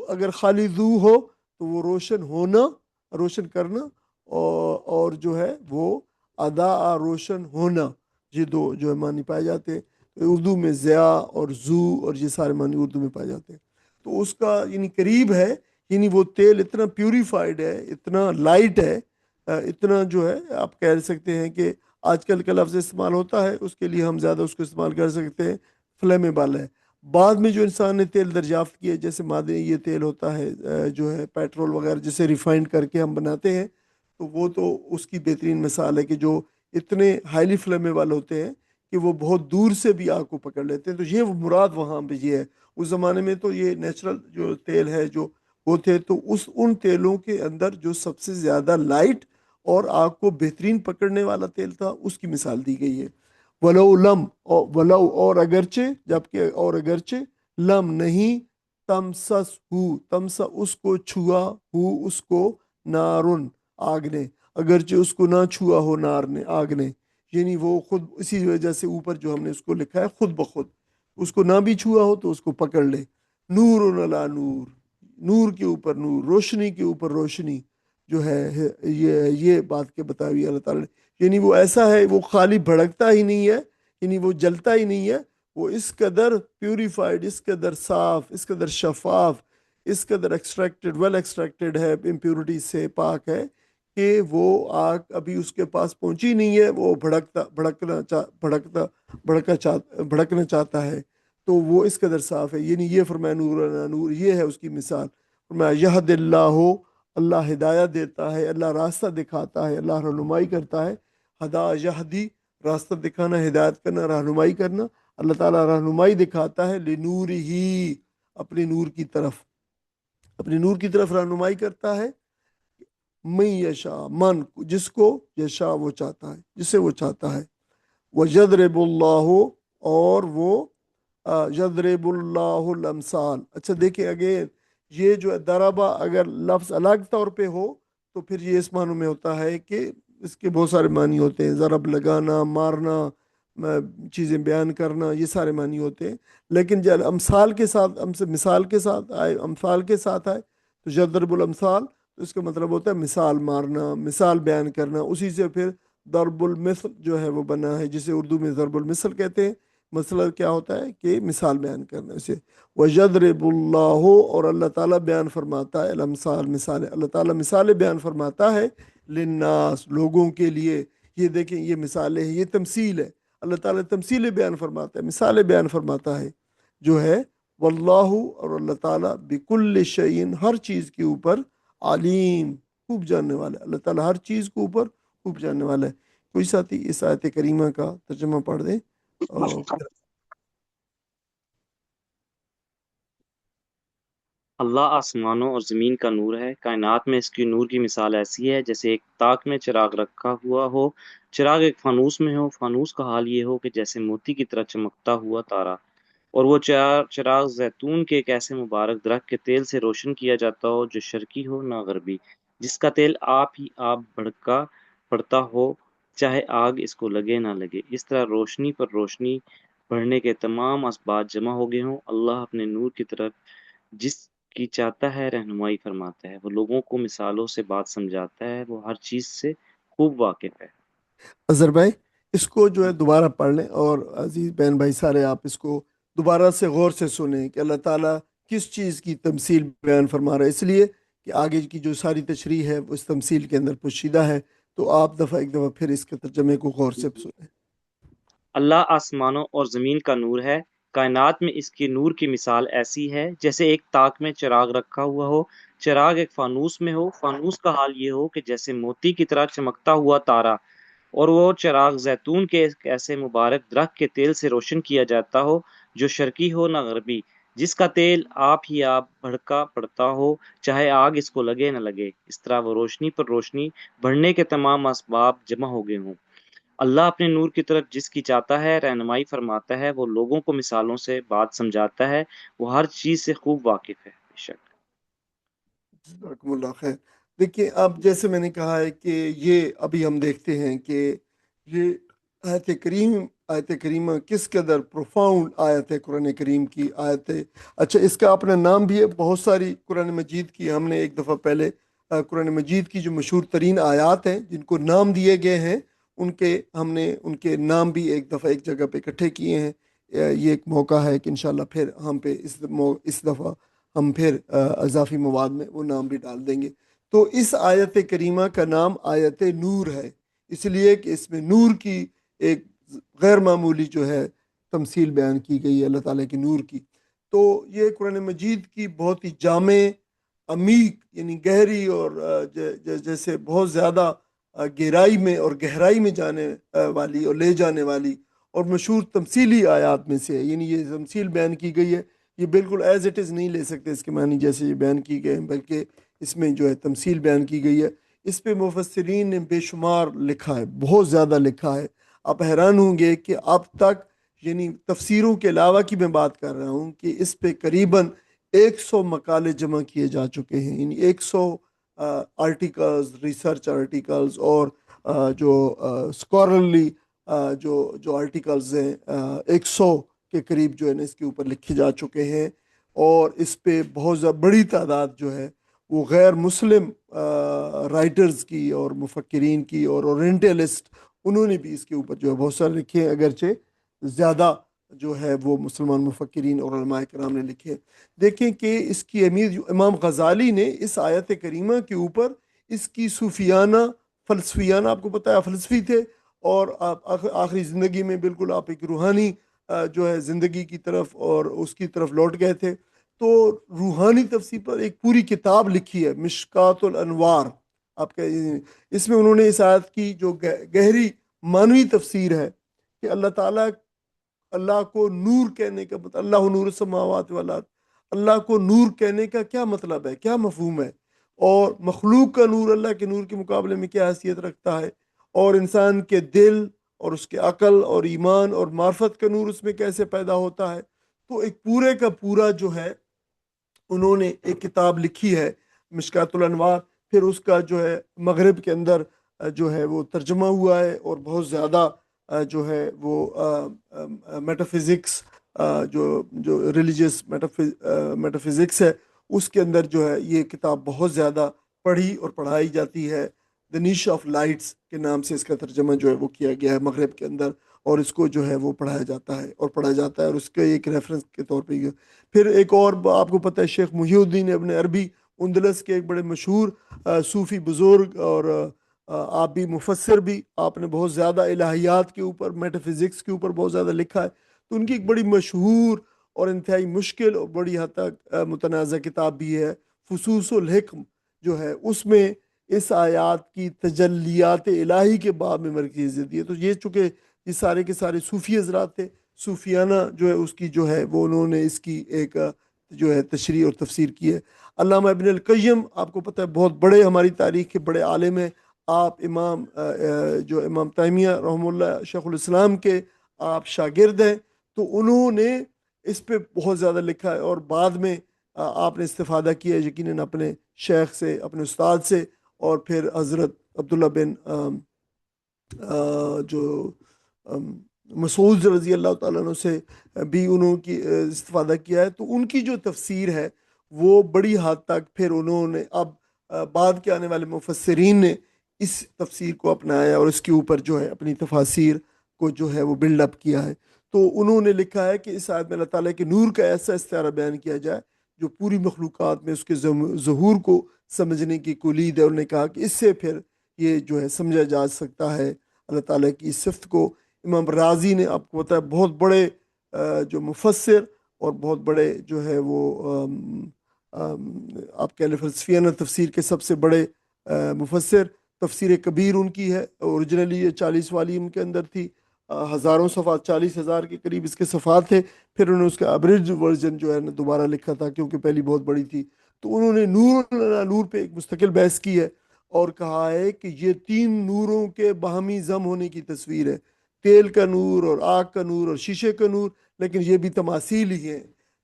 اگر خالی ذو ہو تو وہ روشن ہونا، روشن کرنا، اور جو ہے وہ ادا، روشن ہونا، یہ دو جو ہے معنی پائے جاتے ہیں، اردو میں ضیاء اور ذو اور یہ سارے معنی اردو میں پائے جاتے ہیں۔ تو اس کا یعنی قریب ہے، یعنی وہ تیل اتنا پیوریفائڈ ہے، اتنا لائٹ ہے، اتنا جو ہے آپ کہہ سکتے ہیں کہ آج کل کا لفظ استعمال ہوتا ہے اس کے لیے ہم زیادہ اس کو استعمال کر سکتے ہیں، فلیمیبل ہے۔ بعد میں جو انسان نے تیل دریافت کیے، جیسے معدنی یہ تیل ہوتا ہے جو ہے پیٹرول وغیرہ جسے ریفائنڈ کر کے ہم بناتے ہیں، تو وہ تو اس کی بہترین مثال ہے کہ جو اتنے ہائیلی فلیمیبل ہوتے ہیں کہ وہ بہت دور سے بھی آگ کو پکڑ لیتے ہیں، تو یہ مراد وہاں پہ یہ ہے۔ اس زمانے میں تو یہ نیچرل جو تیل ہے جو وہ تھے، تو ان تیلوں کے اندر جو سب سے زیادہ لائٹ اور آگ کو بہترین پکڑنے والا تیل تھا، اس کی مثال دی گئی ہے۔ ولو لم، ولو اور اگرچہ، جبکہ اور اگرچہ، لم نہیں، تمسس ہو، تمسا اس کو چھوا، ہو اس کو، نارن آگ نے، اگرچہ اس کو نہ چھوا ہو نار نے، آگ نے، یعنی وہ خود اسی وجہ سے اوپر جو ہم نے اس کو لکھا ہے خود بخود، اس کو نہ بھی چھوا ہو تو اس کو پکڑ لے۔ نور علی نور، نور کے اوپر نور، روشنی کے اوپر روشنی جو ہے، یہ بات کے بتائی ہوئی اللہ تعالیٰ نے، یعنی وہ ایسا ہے، وہ خالی بھڑکتا ہی نہیں ہے، یعنی وہ جلتا ہی نہیں ہے، وہ اس قدر پیوریفائڈ، اس قدر صاف، اس قدر شفاف، اس قدر ویل ایکسٹریکٹڈ ہے، امپیورٹی سے پاک ہے کہ وہ آگ ابھی اس کے پاس پہنچی نہیں ہے، وہ بھڑکنا چاہتا ہے، تو وہ اس قدر صاف ہے، یعنی یہ فرمایا نور علی نور، یہ ہے اس کی مثال۔ فرمایا یہد اللہ، اللہ ہدایت دیتا ہے، اللہ راستہ دکھاتا ہے، اللہ رہنمائی کرتا ہے، ہدا یہدی، راستہ دکھانا، ہدایت کرنا، رہنمائی کرنا، اللہ تعالیٰ رہنمائی دکھاتا ہے، لنور ہی، اپنے نور کی طرف، اپنے نور کی طرف رہنمائی کرتا ہے، من یشاء، من جس کو، یشاء وہ چاہتا ہے، جسے وہ چاہتا ہے، وَيَضْرِبُ اللَّهُ اور وہ یضرب اللہ الامثال۔ اچھا دیکھیں اگین، یہ جو دربا اگر لفظ الگ طور پہ ہو تو پھر یہ اس معنی میں ہوتا ہے کہ اس کے بہت سارے معنی ہوتے ہیں، ضرب لگانا، مارنا، چیزیں بیان کرنا، یہ سارے معنی ہوتے ہیں، لیکن جب امثال کے ساتھ، ہم سے مثال کے ساتھ آئے، امثال کے ساتھ آئے تو یضرب الامثال، تو اس کا مطلب ہوتا ہے مثال مارنا، مثال بیان کرنا، اسی سے پھر ضرب المثل جو ہے وہ بنا ہے، جسے اردو میں ضرب المثل کہتے ہیں۔ مسئلہ کیا ہوتا ہے کہ مثال بیان کرنا اسے، وَيَضْرِبُ اللَّهُ اور اللہ تعالیٰ بیان فرماتا ہے، الامثال مثالیں، اللہ تعالیٰ مثالیں بیان فرماتا ہے، للناس لوگوں کے لیے۔ یہ دیکھیں یہ مثالیں ہیں، یہ تمثیل ہے، اللہ تعالیٰ تمثیلیں بیان فرماتا ہے، مثالیں بیان فرماتا ہے جو ہے، واللہ اور اللہ تعالیٰ بکل شیء ہر چیز کے اوپر علیم خوب جاننے والا ہے، اللہ تعالیٰ ہر چیز کے اوپر خوب جاننے والا ہے۔ کوئی ساتھی اس آیت کریمہ کا ترجمہ پڑھ دیں۔ اللہ آسمانوں اور زمین کا نور ہے، کائنات میں اس کی نور کی مثال ایسی ہے جیسے ایک تاک میں چراغ رکھا ہوا ہو، چراغ ایک فانوس میں ہو، فانوس کا حال یہ ہو کہ جیسے موتی کی طرح چمکتا ہوا تارا، اور وہ چراغ زیتون کے ایک ایسے مبارک درخت کے تیل سے روشن کیا جاتا ہو جو شرقی ہو نہ غربی، جس کا تیل آپ ہی آپ بھڑکا پڑتا ہو، چاہے آگ اس کو لگے نہ لگے۔ اس طرح روشنی پر روشنی بڑھنے کے تمام اسباب جمع ہو گئے ہوں۔ اللہ اپنے نور کی طرف جس کی چاہتا ہے رہنمائی فرماتا ہے، وہ لوگوں کو مثالوں سے بات سمجھاتا ہے، وہ ہر چیز سے خوب واقف ہے۔ اظہر بھائی اس کو جو ہے دوبارہ پڑھ لیں، اور عزیز بہن بھائی سارے آپ اس کو دوبارہ سے غور سے سنیں کہ اللہ تعالیٰ کس چیز کی تمثیل بیان فرما رہا ہے، اس لیے کہ آگے کی جو ساری تشریح ہے وہ اس تمثیل کے اندر پوشیدہ ہے، تو آپ ایک دفعہ پھر اس کے ترجمے کو غور سے سنیں۔ اللہ آسمانوں اور زمین کا نور ہے، کائنات میں اس کی نور کی مثال ایسی ہے جیسے ایک تاک میں چراغ رکھا ہوا ہو، چراغ ایک فانوس میں ہو، فانوس کا حال یہ ہو کہ جیسے موتی کی طرح چمکتا ہوا تارا، اور وہ چراغ زیتون کے ایک ایسے مبارک درخت کے تیل سے روشن کیا جاتا ہو جو شرقی ہو نہ غربی، جس کا تیل آپ ہی آپ بھڑکا پڑتا ہو، چاہے آگ اس کو لگے نہ لگے۔ اس طرح وہ روشنی پر روشنی بڑھنے کے تمام اسباب جمع ہو گئے ہوں۔ اللہ اپنے نور کی طرف جس کی چاہتا ہے رہنمائی فرماتا ہے، وہ لوگوں کو مثالوں سے بات سمجھاتا ہے، وہ ہر چیز سے خوب واقف ہے۔ بے شک جزاکم اللہ خیر۔ دیکھیے اب جیسے میں نے کہا ہے کہ یہ ابھی ہم دیکھتے ہیں کہ یہ آیت کریمہ کس قدر پروفاؤنڈ آیت ہے، قرآن کریم کی آیت ہے۔ اچھا اس کا اپنا نام بھی ہے، بہت ساری قرآن مجید کی ہم نے ایک دفعہ پہلے قرآن مجید کی جو مشہور ترین آیات ہیں جن کو نام دیے گئے ہیں، ہم نے ان کے نام بھی ایک دفعہ ایک جگہ پہ اکٹھے کیے ہیں۔ یہ ایک موقع ہے کہ انشاءاللہ پھر ہم پہ اس دفعہ ہم پھر اضافی مواد میں وہ نام بھی ڈال دیں گے۔ تو اس آیت کریمہ کا نام آیت نور ہے، اس لیے کہ اس میں نور کی ایک غیر معمولی جو ہے تمثیل بیان کی گئی ہے اللہ تعالیٰ کی نور کی۔ تو یہ قرآن مجید کی بہت ہی جامع، عمیق یعنی گہری اور جیسے بہت زیادہ گہرائی میں اور گہرائی میں جانے والی اور لے جانے والی اور مشہور تمثیلی آیات میں سے ہے۔ یعنی یہ تمثیل بیان کی گئی ہے، یہ بالکل ایز اٹ از نہیں لے سکتے اس کے معنی جیسے یہ بیان کی گئے ہیں، بلکہ اس میں جو ہے تمثیل بیان کی گئی ہے۔ اس پہ مفسرین نے بے شمار لکھا ہے، بہت زیادہ لکھا ہے۔ آپ حیران ہوں گے کہ اب تک یعنی تفسیروں کے علاوہ کی میں بات کر رہا ہوں کہ اس پہ قریباً 100 مقالے جمع کیے جا چکے ہیں، یعنی 100 آرٹیکلز، ریسرچ آرٹیکلز اور جو اسکالرلی جو آرٹیکلز ہیں 100 کے قریب جو ہے نا اس کے اوپر لکھے جا چکے ہیں، اور اس پہ بہت بڑی تعداد جو ہے وہ غیر مسلم رائٹرز کی اور مفکرین کی اور اورینٹلسٹ، انہوں نے بھی اس کے اوپر جو ہے بہت سارے لکھے ہیں، اگرچہ زیادہ جو ہے وہ مسلمان مفکرین اور علماء کرام نے لکھے۔ دیکھیں کہ اس کی اہمیت امام غزالی نے اس آیت کریمہ کے اوپر اس کی صوفیانہ فلسفیانہ، آپ کو پتہ ہے فلسفی تھے، اور آخری زندگی میں بالکل آپ ایک روحانی جو ہے زندگی کی طرف اور اس کی طرف لوٹ گئے تھے، تو روحانی تفسیر پر ایک پوری کتاب لکھی ہے مشکات الانوار۔ آپ کا اس میں انہوں نے اس آیت کی جو گہری معنوی تفسیر ہے کہ اللہ تعالیٰ، اللہ کو نور کہنے کا اللہ نور السماوات والارض، اللہ کو نور کہنے کا کیا مطلب ہے، کیا مفہوم ہے، اور مخلوق کا نور اللہ کے نور کے مقابلے میں کیا حیثیت رکھتا ہے، اور انسان کے دل اور اس کے عقل اور ایمان اور معرفت کا نور اس میں کیسے پیدا ہوتا ہے۔ تو ایک پورے کا پورا جو ہے انہوں نے ایک کتاب لکھی ہے مشکات الانوار، پھر اس کا جو ہے مغرب کے اندر جو ہے وہ ترجمہ ہوا ہے، اور بہت زیادہ جو ہے وہ میٹافزکس جو ریلیجیس میٹافزکس ہے اس کے اندر جو ہے یہ کتاب بہت زیادہ پڑھی اور پڑھائی جاتی ہے۔ دا نیش آف لائٹس کے نام سے اس کا ترجمہ جو ہے وہ کیا گیا ہے مغرب کے اندر، اور اس کو جو ہے وہ پڑھایا جاتا ہے اور پڑھا جاتا ہے، اور اس کے ایک ریفرنس کے طور پہ یہ۔ پھر ایک اور آپ کو پتہ ہے شیخ محی الدین ابن عربی اندلس کے ایک بڑے مشہور صوفی بزرگ، اور آپ بھی مفسر بھی، آپ نے بہت زیادہ الہیات کے اوپر میٹافزکس کے اوپر بہت زیادہ لکھا ہے، تو ان کی ایک بڑی مشہور اور انتہائی مشکل اور بڑی حد تک متنازع کتاب بھی ہے فصوص الحکم جو ہے، اس میں اس آیات کی تجلیات الہی کے باب میں مرکزیت دی ہے۔ تو یہ چونکہ یہ سارے کے سارے صوفی حضرات تھے، صوفیانہ جو ہے اس کی جو ہے وہ انہوں نے اس کی ایک جو ہے تشریح اور تفسیر کی ہے۔ علامہ ابن القیم آپ کو پتہ ہے بہت بڑے ہماری تاریخ کے بڑے عالم ہیں، آپ جو امام تیمیہ رحمہ اللہ شیخ الاسلام کے آپ شاگرد ہیں، تو انہوں نے اس پہ بہت زیادہ لکھا ہے، اور بعد میں آپ نے استفادہ کیا ہے یقیناً اپنے شیخ سے، اپنے استاد سے، اور پھر حضرت عبداللہ بن جو مسعود رضی اللہ تعالیٰ عنہ سے بھی انہوں کی استفادہ کیا ہے۔ تو ان کی جو تفسیر ہے وہ بڑی حد تک پھر انہوں نے اب بعد کے آنے والے مفسرین نے اس تفسیر کو اپنایا، اور اس کے اوپر جو ہے اپنی تفاسیر کو جو ہے وہ بلڈ اپ کیا ہے۔ تو انہوں نے لکھا ہے کہ اس آیت میں اللہ تعالیٰ کے نور کا ایسا استعارہ بیان کیا جائے جو پوری مخلوقات میں اس کے ظہور کو سمجھنے کی کلید ہے۔ انہوں نے کہا کہ اس سے پھر یہ جو ہے سمجھا جا سکتا ہے اللہ تعالیٰ کی اس صفت کو۔ امام رازی نے آپ کو پتہ ہے بہت بڑے جو مفسر اور بہت بڑے جو ہے وہ آپ کہہ لیں فلسفیانہ تفسیر کے سب سے بڑے مفسر، تفسیر کبیر ان کی ہے، اوریجنلی یہ 40 والیوم کے اندر تھی، ہزاروں صفحات، 40,000 کے قریب اس کے صفحات تھے، پھر انہوں نے اس کا ابریج ورژن جو ہے نا دوبارہ لکھا تھا کیونکہ پہلی بہت بڑی تھی۔ تو انہوں نے نور پہ ایک مستقل بحث کی ہے، اور کہا ہے کہ یہ 3 نوروں کے باہمی ضم ہونے کی تصویر ہے، تیل کا نور اور آگ کا نور اور شیشے کا نور، لیکن یہ بھی تماثیل ہی ہیں،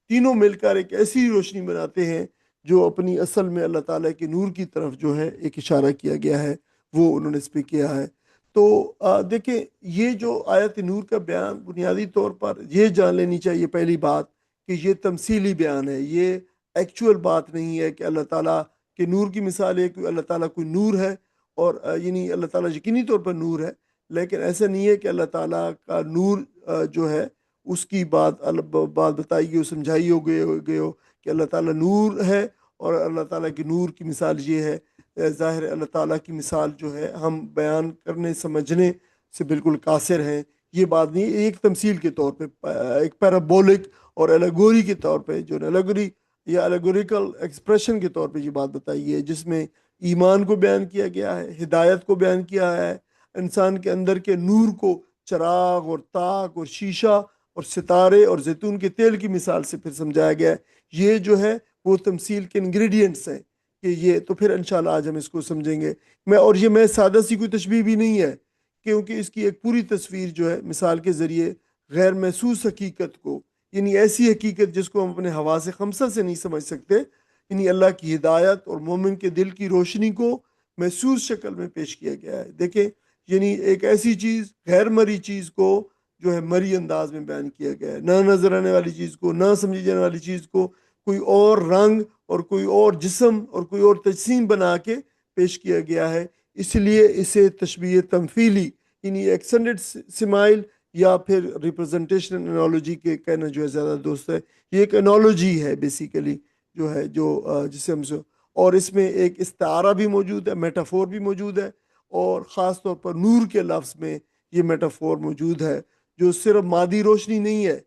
تینوں مل کر ایک ایسی روشنی بناتے ہیں جو اپنی اصل میں اللہ تعالیٰ کے نور کی طرف جو ہے ایک اشارہ کیا گیا ہے، وہ انہوں نے اس پہ کیا ہے۔ تو دیکھیں یہ جو آیت نور کا بیان بنیادی طور پر یہ جان لینی چاہیے پہلی بات کہ یہ تمثیلی بیان ہے، یہ ایکچول بات نہیں ہے کہ اللہ تعالیٰ کہ نور کی مثال ہے کہ اللہ تعالیٰ کوئی نور ہے، اور یعنی اللہ تعالیٰ یقینی طور پر نور ہے، لیکن ایسا نہیں ہے کہ اللہ تعالیٰ کا نور جو ہے اس کی بات بتائی گئی ہو، سمجھائی ہو گئے ہو کہ اللہ تعالیٰ نور ہے، اور اللہ تعالیٰ کی نور کی مثال یہ ہے۔ ظاہر ہے اللہ تعالیٰ کی مثال جو ہے ہم بیان کرنے سمجھنے سے بالکل قاصر ہیں، یہ بات نہیں، ایک تمثیل کے طور پہ، ایک پیرابولک اور ایلیگوری کے طور پہ، جو ایلیگوری یا ایلیگوریکل ایکسپریشن کے طور پہ یہ بات بتائی ہے، جس میں ایمان کو بیان کیا گیا ہے، ہدایت کو بیان کیا ہے، انسان کے اندر کے نور کو چراغ اور طاق اور شیشہ اور ستارے اور زیتون کے تیل کی مثال سے پھر سمجھایا گیا ہے۔ یہ جو ہے وہ تمثیل کے انگریڈینٹس ہیں کہ یہ تو پھر انشاءاللہ آج ہم اس کو سمجھیں گے۔ اور یہ سادہ سی کوئی تشبیہ بھی نہیں ہے، کیونکہ اس کی ایک پوری تصویر جو ہے مثال کے ذریعے غیر محسوس حقیقت کو، یعنی ایسی حقیقت جس کو ہم اپنے حواس خمسہ سے نہیں سمجھ سکتے، یعنی اللہ کی ہدایت اور مومن کے دل کی روشنی کو محسوس شکل میں پیش کیا گیا ہے۔ دیکھیں یعنی ایک ایسی چیز، غیر مری چیز کو جو ہے مری انداز میں بیان کیا گیا ہے، نہ نظر آنے والی چیز کو، نہ سمجھی جانے والی چیز کو کوئی اور رنگ اور کوئی اور جسم اور کوئی اور تجسیم بنا کے پیش کیا گیا ہے۔ اس لیے اسے تشبیہ تمثیلی یعنی ایکسٹینڈڈ سمائل یا پھر ریپرزنٹیشن انالوجی کے کہنا جو ہے زیادہ درست ہے۔ یہ ایک انالوجی ہے بیسیکلی جو ہے جسے ہم سے، اور اس میں ایک استعارہ بھی موجود ہے، میٹافور بھی موجود ہے، اور خاص طور پر نور کے لفظ میں یہ میٹافور موجود ہے جو صرف مادی روشنی نہیں ہے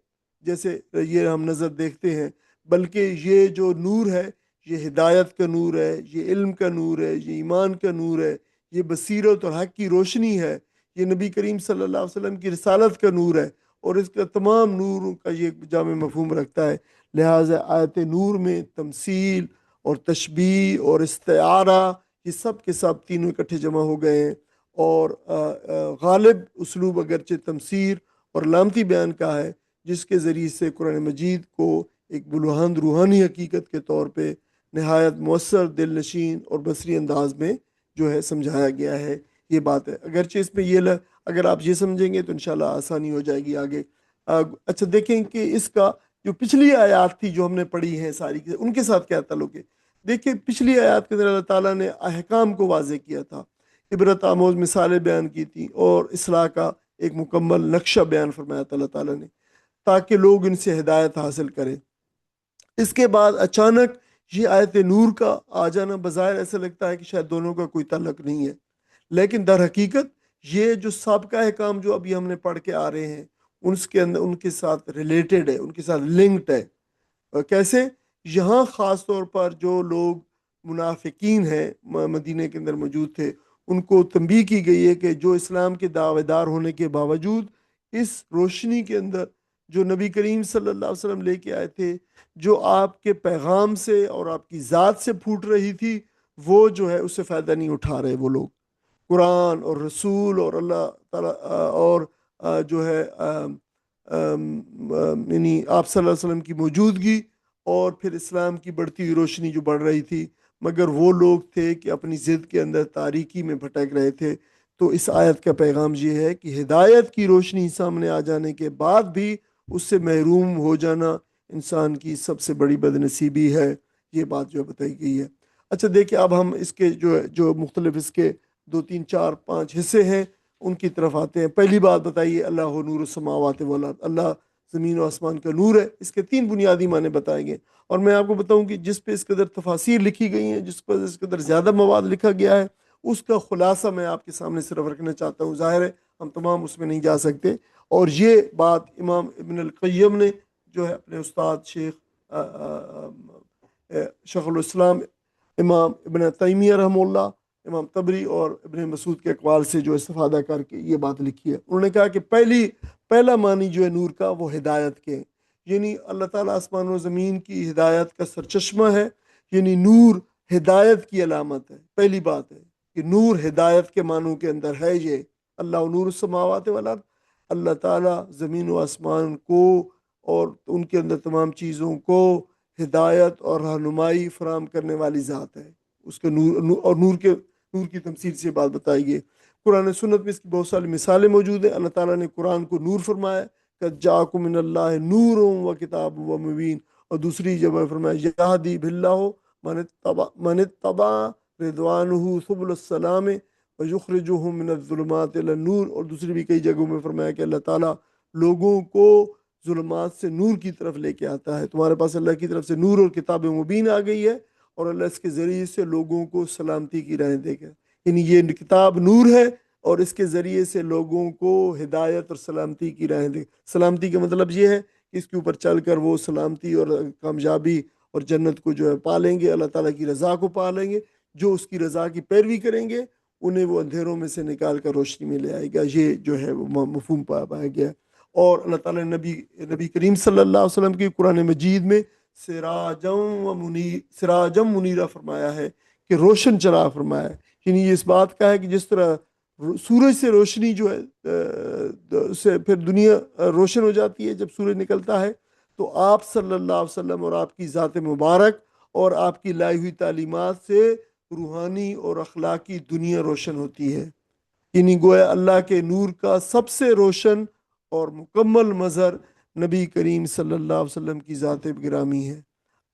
جیسے یہ ہم نظر دیکھتے ہیں، بلکہ یہ جو نور ہے یہ ہدایت کا نور ہے، یہ علم کا نور ہے، یہ ایمان کا نور ہے، یہ بصیرت اور حق کی روشنی ہے، یہ نبی کریم صلی اللہ علیہ وسلم کی رسالت کا نور ہے، اور اس کا تمام نوروں کا یہ جامع مفہوم رکھتا ہے۔ لہٰذا آیت نور میں تمثیل اور تشبیہ اور استعارہ، یہ سب کے سب تینوں اکٹھے جمع ہو گئے ہیں۔ اور غالب اسلوب اگرچہ تمثیر اور علامتی بیان کا ہے، جس کے ذریعے سے قرآن مجید کو ایک بلوہند روحانی حقیقت کے طور پہ نہایت مؤثر، دل نشین اور بصری انداز میں جو ہے سمجھایا گیا ہے۔ یہ بات ہے، اگرچہ اس میں اگر آپ یہ سمجھیں گے تو انشاءاللہ آسانی ہو جائے گی آگے۔ اچھا دیکھیں کہ اس کا جو پچھلی آیات تھی جو ہم نے پڑھی ہیں ساری ان کے ساتھ کیا تعلق ہے۔ دیکھیں پچھلی آیات کے اندر اللہ تعالیٰ نے احکام کو واضح کیا تھا، عبرت آموز مثالیں بیان کی تھیں، اور اصلاح کا ایک مکمل نقشہ بیان فرمایا تھا اللہ تعالیٰ نے، تاکہ لوگ ان سے ہدایت حاصل کریں۔ اس کے بعد اچانک یہ آیت نور کا آ جانا بظاہر ایسا لگتا ہے کہ شاید دونوں کا کوئی تعلق نہیں ہے، لیکن در حقیقت یہ جو سابقہ احکام جو ابھی ہم نے پڑھ کے آ رہے ہیں اس کے اندر ان کے ساتھ ریلیٹڈ ہے، ان کے ساتھ لنکڈ ہے۔ کیسے؟ یہاں خاص طور پر جو لوگ منافقین ہیں مدینہ کے اندر موجود تھے، ان کو تنبیہ کی گئی ہے کہ جو اسلام کے دعوے دار ہونے کے باوجود اس روشنی کے اندر جو نبی کریم صلی اللہ علیہ وسلم لے کے آئے تھے، جو آپ کے پیغام سے اور آپ کی ذات سے پھوٹ رہی تھی، وہ جو ہے اس سے فائدہ نہیں اٹھا رہے۔ وہ لوگ قرآن اور رسول اور اللہ تعالیٰ اور جو ہے یعنی آپ صلی اللہ علیہ وسلم کی موجودگی اور پھر اسلام کی بڑھتی ہوئی روشنی جو بڑھ رہی تھی، مگر وہ لوگ تھے کہ اپنی ضد کے اندر تاریکی میں بھٹک رہے تھے۔ تو اس آیت کا پیغام یہ ہے کہ ہدایت کی روشنی سامنے آ جانے کے بعد بھی اس سے محروم ہو جانا انسان کی سب سے بڑی بدنصیبی ہے۔ یہ بات جو بتائی گئی ہے۔ اچھا دیکھیں اب ہم اس کے جو مختلف اس کے 2 3 4 5 حصے ہیں ان کی طرف آتے ہیں۔ پہلی بات بتائیے، اللہ نور السماوات والارض، اللہ زمین و آسمان کا نور ہے۔ اس کے 3 بنیادی معنی بتائے گئے، اور میں آپ کو بتاؤں کہ جس پہ اس قدر تفاسیر لکھی گئی ہیں، جس پر اس قدر زیادہ مواد لکھا گیا ہے، اس کا خلاصہ میں آپ کے سامنے صرف رکھنا چاہتا ہوں۔ ظاہر ہے ہم تمام اس میں نہیں جا سکتے، اور یہ بات امام ابن القیم نے جو ہے اپنے استاد شیخ الاسلام امام ابن تیمیہ رحمہ اللہ، امام طبری اور ابن مسعود کے اقوال سے جو استفادہ کر کے یہ بات لکھی ہے۔ انہوں نے کہا کہ پہلا معنی جو ہے نور کا وہ ہدایت کے، یعنی اللہ تعالیٰ آسمان و زمین کی ہدایت کا سرچشمہ ہے، یعنی نور ہدایت کی علامت ہے۔ پہلی بات ہے کہ نور ہدایت کے معنوں کے اندر ہے۔ یہ اللہ نور السماوات والارض، اللہ تعالیٰ زمین و آسمان کو اور ان کے اندر تمام چیزوں کو ہدایت اور رہنمائی فراہم کرنے والی ذات ہے۔ اس کے نور اور نور کی تمثیل سے بات بتائی گئی۔ قرآن سنت میں اس کی بہت ساری مثالیں موجود ہیں۔ اللہ تعالیٰ نے قرآن کو نور فرمایا، قد جاءکم من اللہ نور و کتاب و مبین، اور دوسری جگہ فرمایا یہدی باللہ من اتبع رضوانہ سبل السلام ویخرجہم من الظلمات الی النور، اور دوسری بھی کئی جگہوں میں فرمایا کہ اللہ تعالیٰ لوگوں کو ظلمات سے نور کی طرف لے کے آتا ہے۔ تمہارے پاس اللہ کی طرف سے نور اور کتاب مبین آ گئی ہے، اور اللہ اس کے ذریعے سے لوگوں کو سلامتی کی راہیں دے گا۔ یعنی یہ کتاب نور ہے، اور اس کے ذریعے سے لوگوں کو ہدایت اور سلامتی کی راہیں دے۔ سلامتی کا مطلب یہ ہے کہ اس کے اوپر چل کر وہ سلامتی اور کامیابی اور جنت کو جو ہے پالیں گے، اللہ تعالیٰ کی رضا کو پالیں گے۔ جو اس کی رضا کی پیروی کریں گے انہیں وہ اندھیروں میں سے نکال کر روشنی میں لے آئے گا۔ یہ جو ہے وہ مفہوم پایا گیا۔ اور اللہ تعالیٰ نے نبی کریم صلی اللہ علیہ وسلم کی قرآن مجید میں سراجم منیرہ فرمایا ہے کہ روشن چراغ فرمایا ہے۔ یعنی یہ اس بات کا ہے کہ جس طرح سورج سے روشنی جو ہے سے پھر دنیا روشن ہو جاتی ہے جب سورج نکلتا ہے، تو آپ صلی اللہ علیہ وسلم اور آپ کی ذات مبارک اور آپ کی لائی ہوئی تعلیمات سے روحانی اور اخلاقی دنیا روشن ہوتی ہے۔ یعنی گویا اللہ کے نور کا سب سے روشن اور مکمل مظہر نبی کریم صلی اللہ علیہ وسلم کی ذات گرامی ہے۔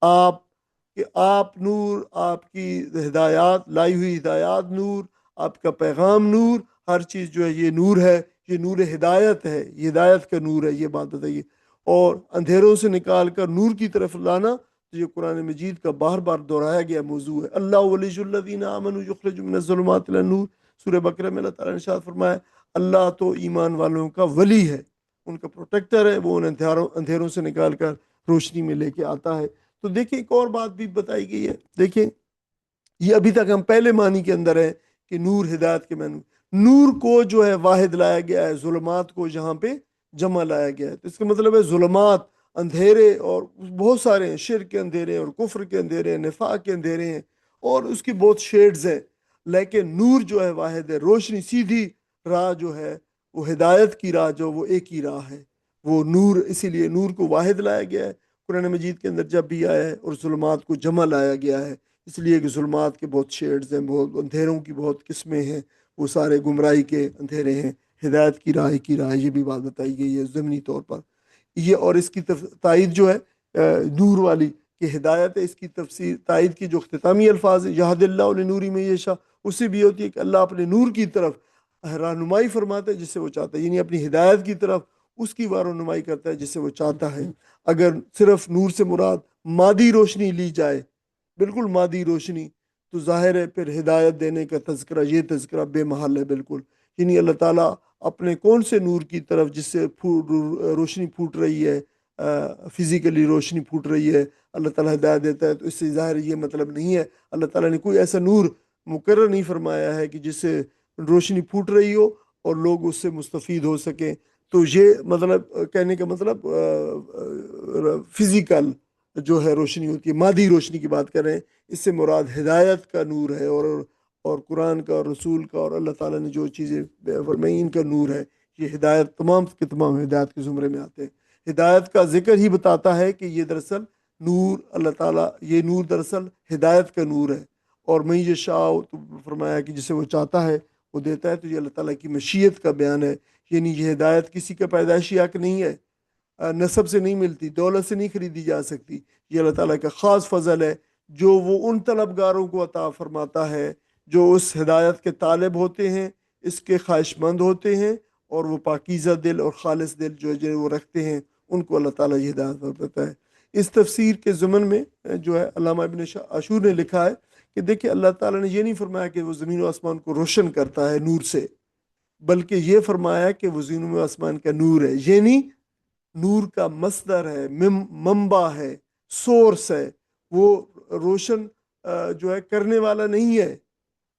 آپ نور، آپ کی ہدایات، لائی ہوئی ہدایات نور، آپ کا پیغام نور، ہر چیز جو ہے یہ نور ہے۔ یہ نور ہدایت ہے، یہ ہدایت کا نور ہے۔ یہ بات بتائیے، اور اندھیروں سے نکال کر نور کی طرف لانا، یہ قرآن مجید کا بار بار دہرایا گیا موضوع ہے۔ اللہ ولی الذین آمنوا یخرجهم من الظلمات الی النور، سورہ بقرہ میں اللہ تعالیٰ نے ارشاد فرمایا اللہ تو ایمان والوں کا ولی ہے، ان کا پروٹیکٹر ہے، وہ ان اندھیروں سے نکال کر روشنی میں لے کے آتا ہے۔ تو دیکھیں ایک اور بات بھی بتائی گئی ہے۔ دیکھیں یہ ابھی تک ہم پہلے معنی کے اندر ہے کہ نور ہدایت کے معنی، نور کو جو ہے واحد لایا گیا ہے، ظلمات کو یہاں پہ جمع لایا گیا ہے۔ تو اس کا مطلب ہے ظلمات اندھیرے اور بہت سارے ہیں، شرک کے اندھیرے ہیں اور کفر کے اندھیرے ہیں، نفاق کے اندھیرے ہیں، اور اس کی بہت شیڈز ہیں، لیکن نور جو ہے واحد ہے، روشنی سیدھی راہ جو ہے وہ ہدایت کی راہ جو وہ ایک ہی راہ ہے، وہ نور، اسی لیے نور کو واحد لایا گیا ہے قرآن مجید کے اندر جب بھی آیا ہے، اور ظلمات کو جمع لایا گیا ہے، اس لیے کہ ظلمات کے بہت شیڈز ہیں، بہت اندھیروں کی بہت قسمیں ہیں، وہ سارے گمراہی کے اندھیرے ہیں، ہدایت کی راہ ایک ہی راہ ہے، یہ بھی بات بتائی گئی ہے ضمنی طور پر یہ، اور اس کی تائید جو ہے نور والی کہ ہدایت ہے، اس کی تفسیر تائید کی جو اختتامی الفاظ ہیں، یہد اللہ لنوری میں یشاء، اس سے بھی ہوتی ہے کہ اللہ اپنے نور کی طرف رہنمائی فرماتا ہے جس سے وہ چاہتا ہے، یعنی اپنی ہدایت کی طرف اس کی رہنمائی کرتا ہے جس سے وہ چاہتا ہے۔ اگر صرف نور سے مراد مادی روشنی لی جائے، بالکل مادی روشنی، تو ظاہر ہے پھر ہدایت دینے کا تذکرہ، یہ تذکرہ بے محل ہے بالکل، یعنی اللہ تعالیٰ اپنے کون سے نور کی طرف جس سے روشنی پھوٹ رہی ہے، فزیکلی روشنی پھوٹ رہی ہے، اللہ تعالیٰ ہدایت دیتا ہے، تو اس سے ظاہر یہ مطلب نہیں ہے اللہ تعالیٰ نے کوئی ایسا نور مقرر نہیں فرمایا ہے کہ جس سے روشنی پھوٹ رہی ہو اور لوگ اس سے مستفید ہو سکیں، تو یہ مطلب کہنے کا مطلب فزیکل جو ہے روشنی ہوتی ہے، مادی روشنی کی بات کریں، اس سے مراد ہدایت کا نور ہے، اور قرآن کا اور رسول کا اور اللہ تعالیٰ نے جو چیزیں فرمائی ان کا نور ہے، یہ ہدایت تمام کے تمام ہدایت کے زمرے میں آتے ہیں۔ ہدایت کا ذکر ہی بتاتا ہے کہ یہ دراصل نور اللہ تعالیٰ، یہ نور دراصل ہدایت کا نور ہے، اور میں یہ شاء تو فرمایا کہ جسے وہ چاہتا ہے وہ دیتا ہے، تو یہ اللہ تعالیٰ کی مشیت کا بیان ہے، یعنی یہ ہدایت کسی کا پیدائشی حق نہیں ہے، نسب سے نہیں ملتی، دولت سے نہیں خریدی جا سکتی، یہ اللہ تعالیٰ کا خاص فضل ہے جو وہ ان طلبگاروں کو عطا فرماتا ہے جو اس ہدایت کے طالب ہوتے ہیں، اس کے خواہش مند ہوتے ہیں، اور وہ پاکیزہ دل اور خالص دل جو وہ رکھتے ہیں، ان کو اللہ تعالیٰ یہ ہدایت دیتا ہے۔ اس تفسیر کے ضمن میں جو ہے علامہ ابن عاشور نے لکھا ہے کہ دیکھیں اللہ تعالیٰ نے یہ نہیں فرمایا کہ وہ زمین و آسمان کو روشن کرتا ہے نور سے، بلکہ یہ فرمایا کہ وہ زمین و آسمان کا نور ہے، یعنی نور کا مصدر ہے، منبع ہے، سورس ہے، وہ روشن جو ہے کرنے والا نہیں ہے،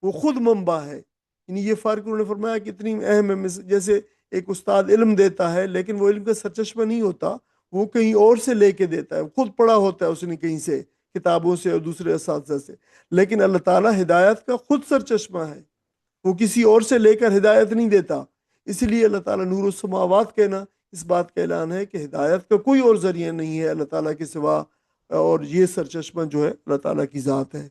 وہ خود منبع ہے، یعنی یہ فرق انہوں نے فرمایا کہ اتنی اہم ہے، جیسے ایک استاد علم دیتا ہے لیکن وہ علم کا سرچشمہ نہیں ہوتا، وہ کہیں اور سے لے کے دیتا ہے، خود پڑھا ہوتا ہے اس نے کہیں سے، کتابوں سے اور دوسرے اساتذہ سے، لیکن اللہ تعالیٰ ہدایت کا خود سرچشمہ ہے، وہ کسی اور سے لے کر ہدایت نہیں دیتا، اسی لیے اللہ تعالیٰ نور السماوات کہنا اس بات کا اعلان ہے کہ ہدایت کا کوئی اور ذریعہ نہیں ہے اللہ تعالیٰ کے سوا، اور یہ سرچشمہ جو ہے اللہ تعالیٰ کی ذات ہے۔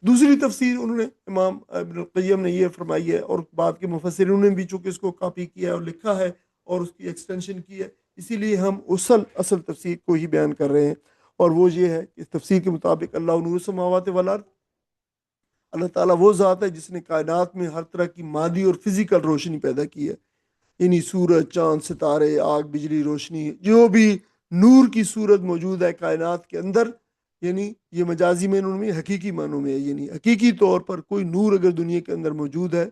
دوسری تفسیر انہوں نے امام ابن القیم نے یہ فرمائی ہے، اور بعد کے مفسرین نے بھی چونکہ اس کو کاپی کیا ہے اور لکھا ہے اور اس کی ایکسٹینشن کی ہے، اسی لیے ہم اصل تفسیر کو ہی بیان کر رہے ہیں، اور وہ یہ ہے کہ اس تفسیر کے مطابق اللہ نور السماوات والارض، اللہ تعالیٰ وہ ذات ہے جس نے کائنات میں ہر طرح کی مادی اور فزیکل روشنی پیدا کی ہے، یعنی سورج، چاند، ستارے، آگ، بجلی، روشنی، جو بھی نور کی صورت موجود ہے کائنات کے اندر، یعنی یہ مجازی معنوں میں، حقیقی معنوں میں ہے، یعنی حقیقی طور پر کوئی نور اگر دنیا کے اندر موجود ہے،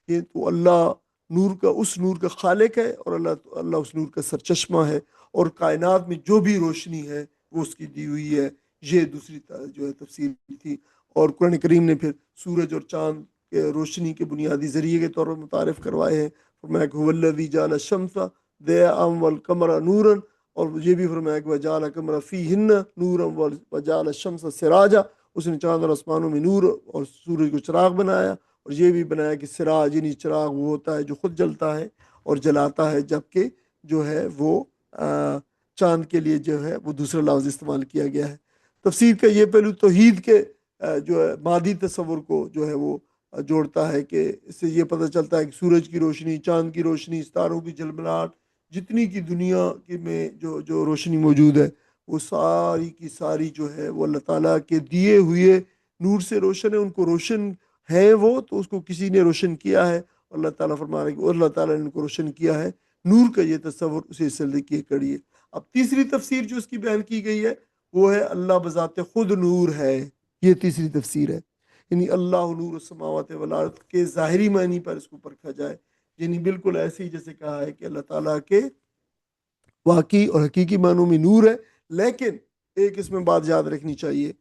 یہ تو اللہ اس نور کا خالق ہے، اور اللہ اس نور کا سرچشمہ ہے، اور کائنات میں جو بھی روشنی ہے وہ اس کی دی ہوئی ہے، یہ دوسری جو ہے تفسیر تھی، اور قرآن کریم نے پھر سورج اور چاند کے روشنی کے بنیادی ذریعے کے طور پر متعارف کروائے ہیں، فرمایا کہ هو الذی جعل الشمس ضیاء والقمر نورا، اور یہ بھی فرمایا کہ وجعل القمر فیہن نورا وجعل الشمس سراجا، اس نے چاند اور آسمانوں میں نور اور سورج کو چراغ بنایا، اور یہ بھی بنایا کہ سراج یعنی چراغ وہ ہوتا ہے جو خود جلتا ہے اور جلاتا ہے، جبکہ جو ہے وہ چاند کے لیے جو ہے وہ دوسرا لفظ استعمال کیا گیا ہے۔ تفسیر کا یہ پہلو توحید کے جو ہے مادی تصور کو جو ہے وہ جوڑتا ہے، کہ اس سے یہ پتہ چلتا ہے کہ سورج کی روشنی، چاند کی روشنی، ستاروں کی جھلملاہٹ، جتنی کی دنیا میں جو روشنی موجود ہے، وہ ساری کی ساری جو ہے وہ اللہ تعالیٰ کے دیے ہوئے نور سے روشن ہے، ان کو روشن ہے وہ، تو اس کو کسی نے روشن کیا ہے، اور اللہ تعالیٰ فرما رہے ہیں کہ اللہ تعالیٰ نے ان کو روشن کیا ہے، نور کا یہ تصور اسی سلسلے کی کڑی ہے۔ اب تیسری تفسیر جو اس کی بیان کی گئی ہے وہ ہے اللہ بذات خود نور ہے، یہ تیسری تفسیر ہے، یعنی اللہ نور السماوات والارض کے ظاہری معنی پر اس کو پرکھا جائے، یعنی بالکل ایسے ہی جیسے کہا ہے کہ اللہ تعالیٰ کے واقعی اور حقیقی معنوں میں نور ہے، لیکن ایک اس میں بات یاد رکھنی چاہیے،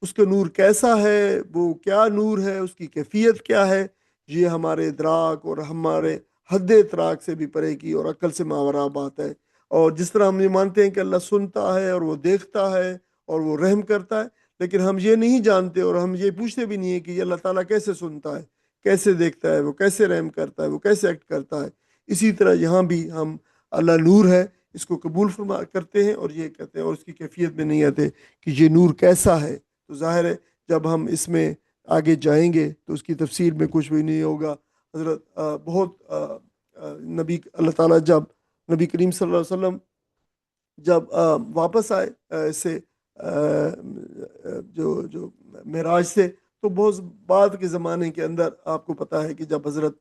اس کا نور کیسا ہے، وہ کیا نور ہے، اس کی کیفیت کیا ہے، یہ ہمارے ادراک اور ہمارے حد ادراک سے بھی پرے کی اور عقل سے ماورا بات ہے، اور جس طرح ہم یہ مانتے ہیں کہ اللہ سنتا ہے اور وہ دیکھتا ہے اور وہ رحم کرتا ہے، لیکن ہم یہ نہیں جانتے اور ہم یہ پوچھتے بھی نہیں ہیں کہ یہ اللہ تعالیٰ کیسے سنتا ہے، کیسے دیکھتا ہے، وہ کیسے رحم کرتا ہے، وہ کیسے ایکٹ کرتا ہے۔ اسی طرح یہاں بھی ہم اللہ نور ہے اس کو قبول فرما کرتے ہیں اور یہ کہتے ہیں، اور اس کی کیفیت میں نہیں آتے کہ یہ نور کیسا ہے۔ تو ظاہر ہے جب ہم اس میں آگے جائیں گے تو اس کی تفسیر میں کچھ بھی نہیں ہوگا۔ حضرت بہت نبی اللہ تعالیٰ جب نبی کریم صلی اللہ علیہ وسلم جب واپس آئے سے جو معراج سے، تو بہت بعد کے زمانے کے اندر آپ کو پتہ ہے کہ جب حضرت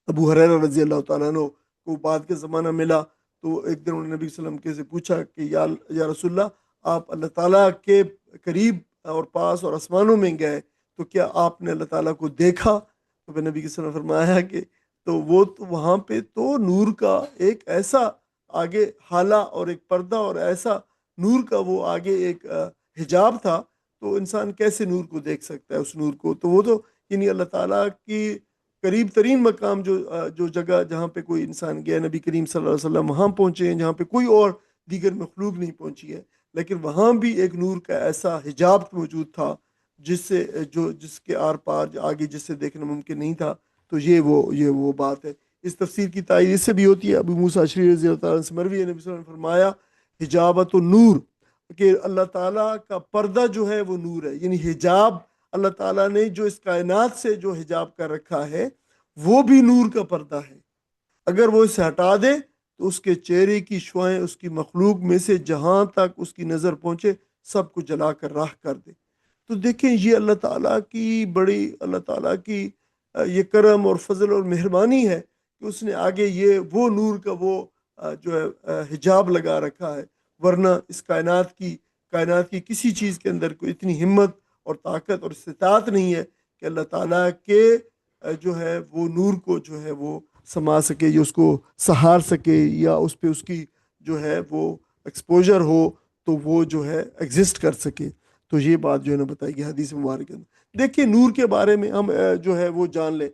ابو ہریرہ رضی اللہ تعالیٰ عنہ کو بعد کے زمانہ ملا، تو ایک دن انہوں نے نبی صلی اللہ علیہ وسلم سے پوچھا کہ یا رسول اللہ، آپ اللہ تعالیٰ کے قریب اور پاس اور آسمانوں میں گئے تو کیا آپ نے اللہ تعالیٰ کو دیکھا؟ تو پھر نبی صلی اللہ علیہ وسلم نے فرمایا کہ تو وہ تو وہاں پہ تو نور کا ایک ایسا آگے حالہ اور ایک پردہ اور ایسا نور کا وہ آگے ایک حجاب تھا، تو انسان کیسے نور کو دیکھ سکتا ہے اس نور کو؟ تو وہ تو یعنی اللہ تعالیٰ کی قریب ترین مقام جو جگہ جہاں پہ کوئی انسان گیا، نبی کریم صلی اللہ علیہ وسلم وہاں پہنچے ہیں جہاں پہ کوئی اور دیگر مخلوق نہیں پہنچی ہے، لیکن وہاں بھی ایک نور کا ایسا حجاب موجود تھا جس کے آر پار آگے جس سے دیکھنا ممکن نہیں تھا۔ تو یہ وہ بات ہے۔ اس تفسیر کی تائید اس سے بھی ہوتی ہے، ابو موسیٰ اشعری رضی اللہ تعالیٰ عنہ سے مروی ہے، نبی صلی اللہ علیہ وسلم نے فرمایا حجابۃ النور، کہ اللہ تعالیٰ کا پردہ جو ہے وہ نور ہے، یعنی حجاب اللہ تعالیٰ نے جو اس کائنات سے جو حجاب کر رکھا ہے وہ بھی نور کا پردہ ہے۔ اگر وہ اسے ہٹا دے تو اس کے چہرے کی شعاعیں اس کی مخلوق میں سے جہاں تک اس کی نظر پہنچے سب کو جلا کر راہ کر دے۔ تو دیکھیں یہ اللہ تعالیٰ کی بڑی اللہ تعالیٰ کی یہ کرم اور فضل اور مہربانی ہے کہ اس نے آگے یہ وہ نور کا وہ جو ہے حجاب لگا رکھا ہے، ورنہ اس کائنات کی کسی چیز کے اندر کوئی اتنی ہمت اور طاقت اور استطاعت نہیں ہے کہ اللہ تعالیٰ کے جو ہے وہ نور کو جو ہے وہ سما سکے یا اس کو سہار سکے یا اس پہ اس کی جو ہے وہ ایکسپوجر ہو تو وہ جو ہے ایگزسٹ کر سکے۔ تو یہ بات جو ہے نا بتائی گئی حدیث مبارک کے اندر۔ دیکھیں نور کے بارے میں ہم جو ہے وہ جان لیں،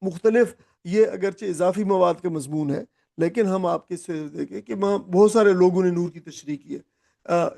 مختلف یہ اگرچہ اضافی مواد کا مضمون ہے، لیکن ہم آپ کے سے دیکھیں کہ بہت سارے لوگوں نے نور کی تشریح کی ہے۔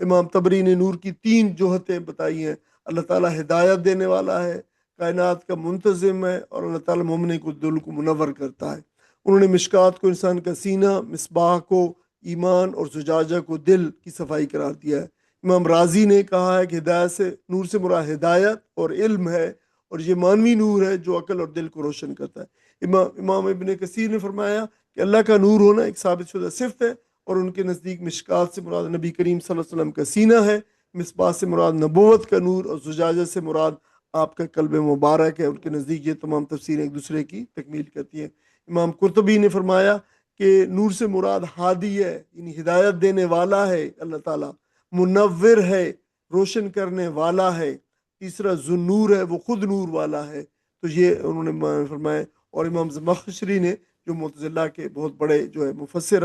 امام طبری نے نور کی 3 جوہتیں بتائی ہیں۔ اللہ تعالیٰ ہدایت دینے والا ہے، کائنات کا منتظم ہے، اور اللہ تعالیٰ مومن کو دل کو منور کرتا ہے۔ انہوں نے مشکات کو انسان کا سینہ، مصباح کو ایمان اور زجاجہ کو دل کی صفائی قرار دیا ہے۔ امام رازی نے کہا ہے کہ ہدایت سے نور سے مراد ہدایت اور علم ہے، اور یہ مانوی نور ہے جو عقل اور دل کو روشن کرتا ہے۔ امام ابن کثیر نے فرمایا کہ اللہ کا نور ہونا ایک ثابت شدہ صفت ہے، اور ان کے نزدیک مشکات سے مراد نبی کریم صلی اللہ علیہ وسلم کا سینہ ہے، مصباح سے مراد نبوت کا نور، اور زجاجہ سے مراد آپ کا قلب مبارک ہے۔ ان کے نزدیک یہ تمام تفسیریں ایک دوسرے کی تکمیل کرتی ہیں۔ امام قرطبی نے فرمایا کہ نور سے مراد ہادی ہے، یعنی ہدایت دینے والا ہے اللہ تعالیٰ، منور ہے، روشن کرنے والا ہے۔ تیسرا ذوالنور ہے، وہ خود نور والا ہے۔ تو یہ انہوں نے فرمایا۔ اور امام زمخشری نے جو معتزلہ کے بہت بڑے جو ہے مفسر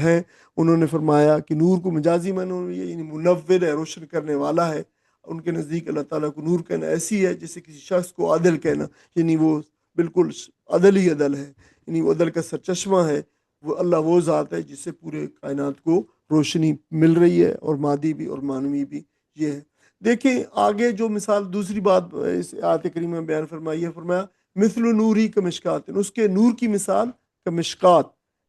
ہیں، انہوں نے فرمایا کہ نور کو مجازی معنوں میں یعنی منور ہے، روشن کرنے والا ہے۔ ان کے نزدیک اللہ تعالیٰ کو نور کہنا ایسی ہے جیسے کسی شخص کو عادل کہنا، یعنی وہ بالکل عدل ہی عدل ہے، یعنی وہ عدل کا سرچشمہ ہے۔ وہ اللہ وہ ذات ہے جس سے پورے کائنات کو روشنی مل رہی ہے، اور مادی بھی اور معنوی بھی یہ ہے۔ دیکھیں آگے جو مثال دوسری بات اس آیت کریمہ میں بیان فرمائی ہے، فرمایا مثل نوری کمشکات، اس کے نور کی مثال کمشکات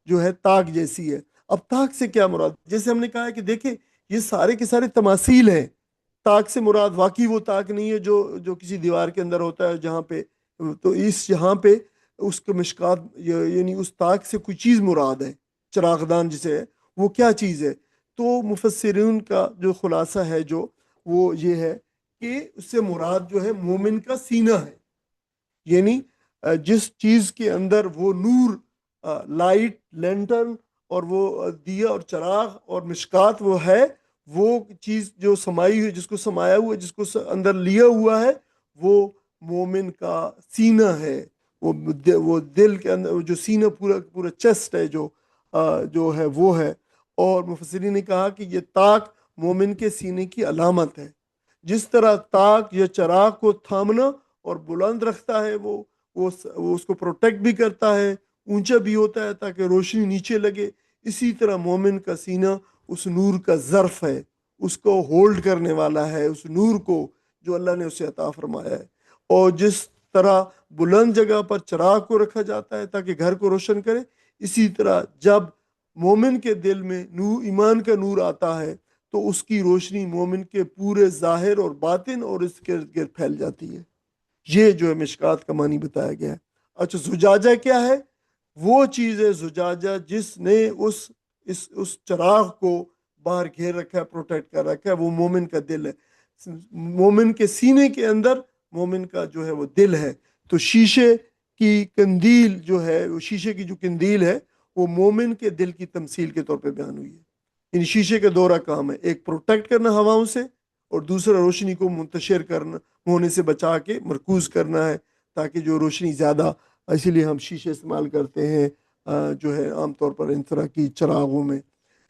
جو ہے تاک جیسی ہے۔ اب تاک سے کیا مراد؟ جیسے ہم نے کہا ہے کہ دیکھیں یہ سارے کے سارے تماثیل ہیں۔ تاک سے مراد واقعی وہ تاک نہیں ہے جو کسی دیوار کے اندر ہوتا ہے جہاں پہ، تو اس یہاں پہ اس کے مشکات یعنی اس تاک سے کوئی چیز مراد ہے، چراغدان جسے ہے وہ کیا چیز ہے؟ تو مفسرین کا جو خلاصہ ہے جو وہ یہ ہے کہ اس سے مراد جو ہے مومن کا سینہ ہے، یعنی جس چیز کے اندر وہ نور، لائٹ، لینٹرن اور وہ دیا اور چراغ اور مشکات وہ ہے، وہ چیز جو سمائی ہوئی، جس کو سمایا ہوا ہے، جس کو اندر لیا ہوا ہے، وہ مومن کا سینہ ہے۔ وہ دل کے اندر جو سینہ پورا چیسٹ ہے جو ہے وہ ہے۔ اور مفسرین نے کہا کہ یہ تاک مومن کے سینے کی علامت ہے۔ جس طرح تاک یا چراغ کو تھامنا اور بلند رکھتا ہے، وہ اس کو پروٹیکٹ بھی کرتا ہے، اونچا بھی ہوتا ہے تاکہ روشنی نیچے لگے، اسی طرح مومن کا سینہ اس نور کا ظرف ہے، اس کو ہولڈ کرنے والا ہے، اس نور کو جو اللہ نے اسے عطا فرمایا ہے۔ اور جس طرح بلند جگہ پر چراغ کو رکھا جاتا ہے تاکہ گھر کو روشن کرے، اسی طرح جب مومن کے دل میں نور، ایمان کا نور آتا ہے تو اس کی روشنی مومن کے پورے ظاہر اور باطن اور اس کے ارد گرد پھیل جاتی ہے۔ یہ جو ہے مشکات کا معنی بتایا گیا ہے۔ اچھا، زجاجہ کیا ہے؟ وہ چیز ہے زجاجہ جس نے اس چراغ کو باہر گھیر رکھا ہے، پروٹیکٹ کر رکھا ہے، وہ مومن کا دل ہے۔ مومن کے سینے کے اندر مومن کا جو ہے وہ دل ہے۔ تو شیشے کی قندیل جو ہے، وہ شیشے کی جو قندیل ہے وہ مومن کے دل کی تمثیل کے طور پہ بیان ہوئی ہے۔ یعنی شیشے کا دورہ کام ہے، ایک پروٹیکٹ کرنا ہواؤں سے، اور دوسرا روشنی کو منتشر کرنا، ہونے سے بچا کے مرکوز کرنا ہے تاکہ جو روشنی زیادہ، اسی لیے ہم شیشے استعمال کرتے ہیں جو ہے عام طور پر ان طرح کی چراغوں میں،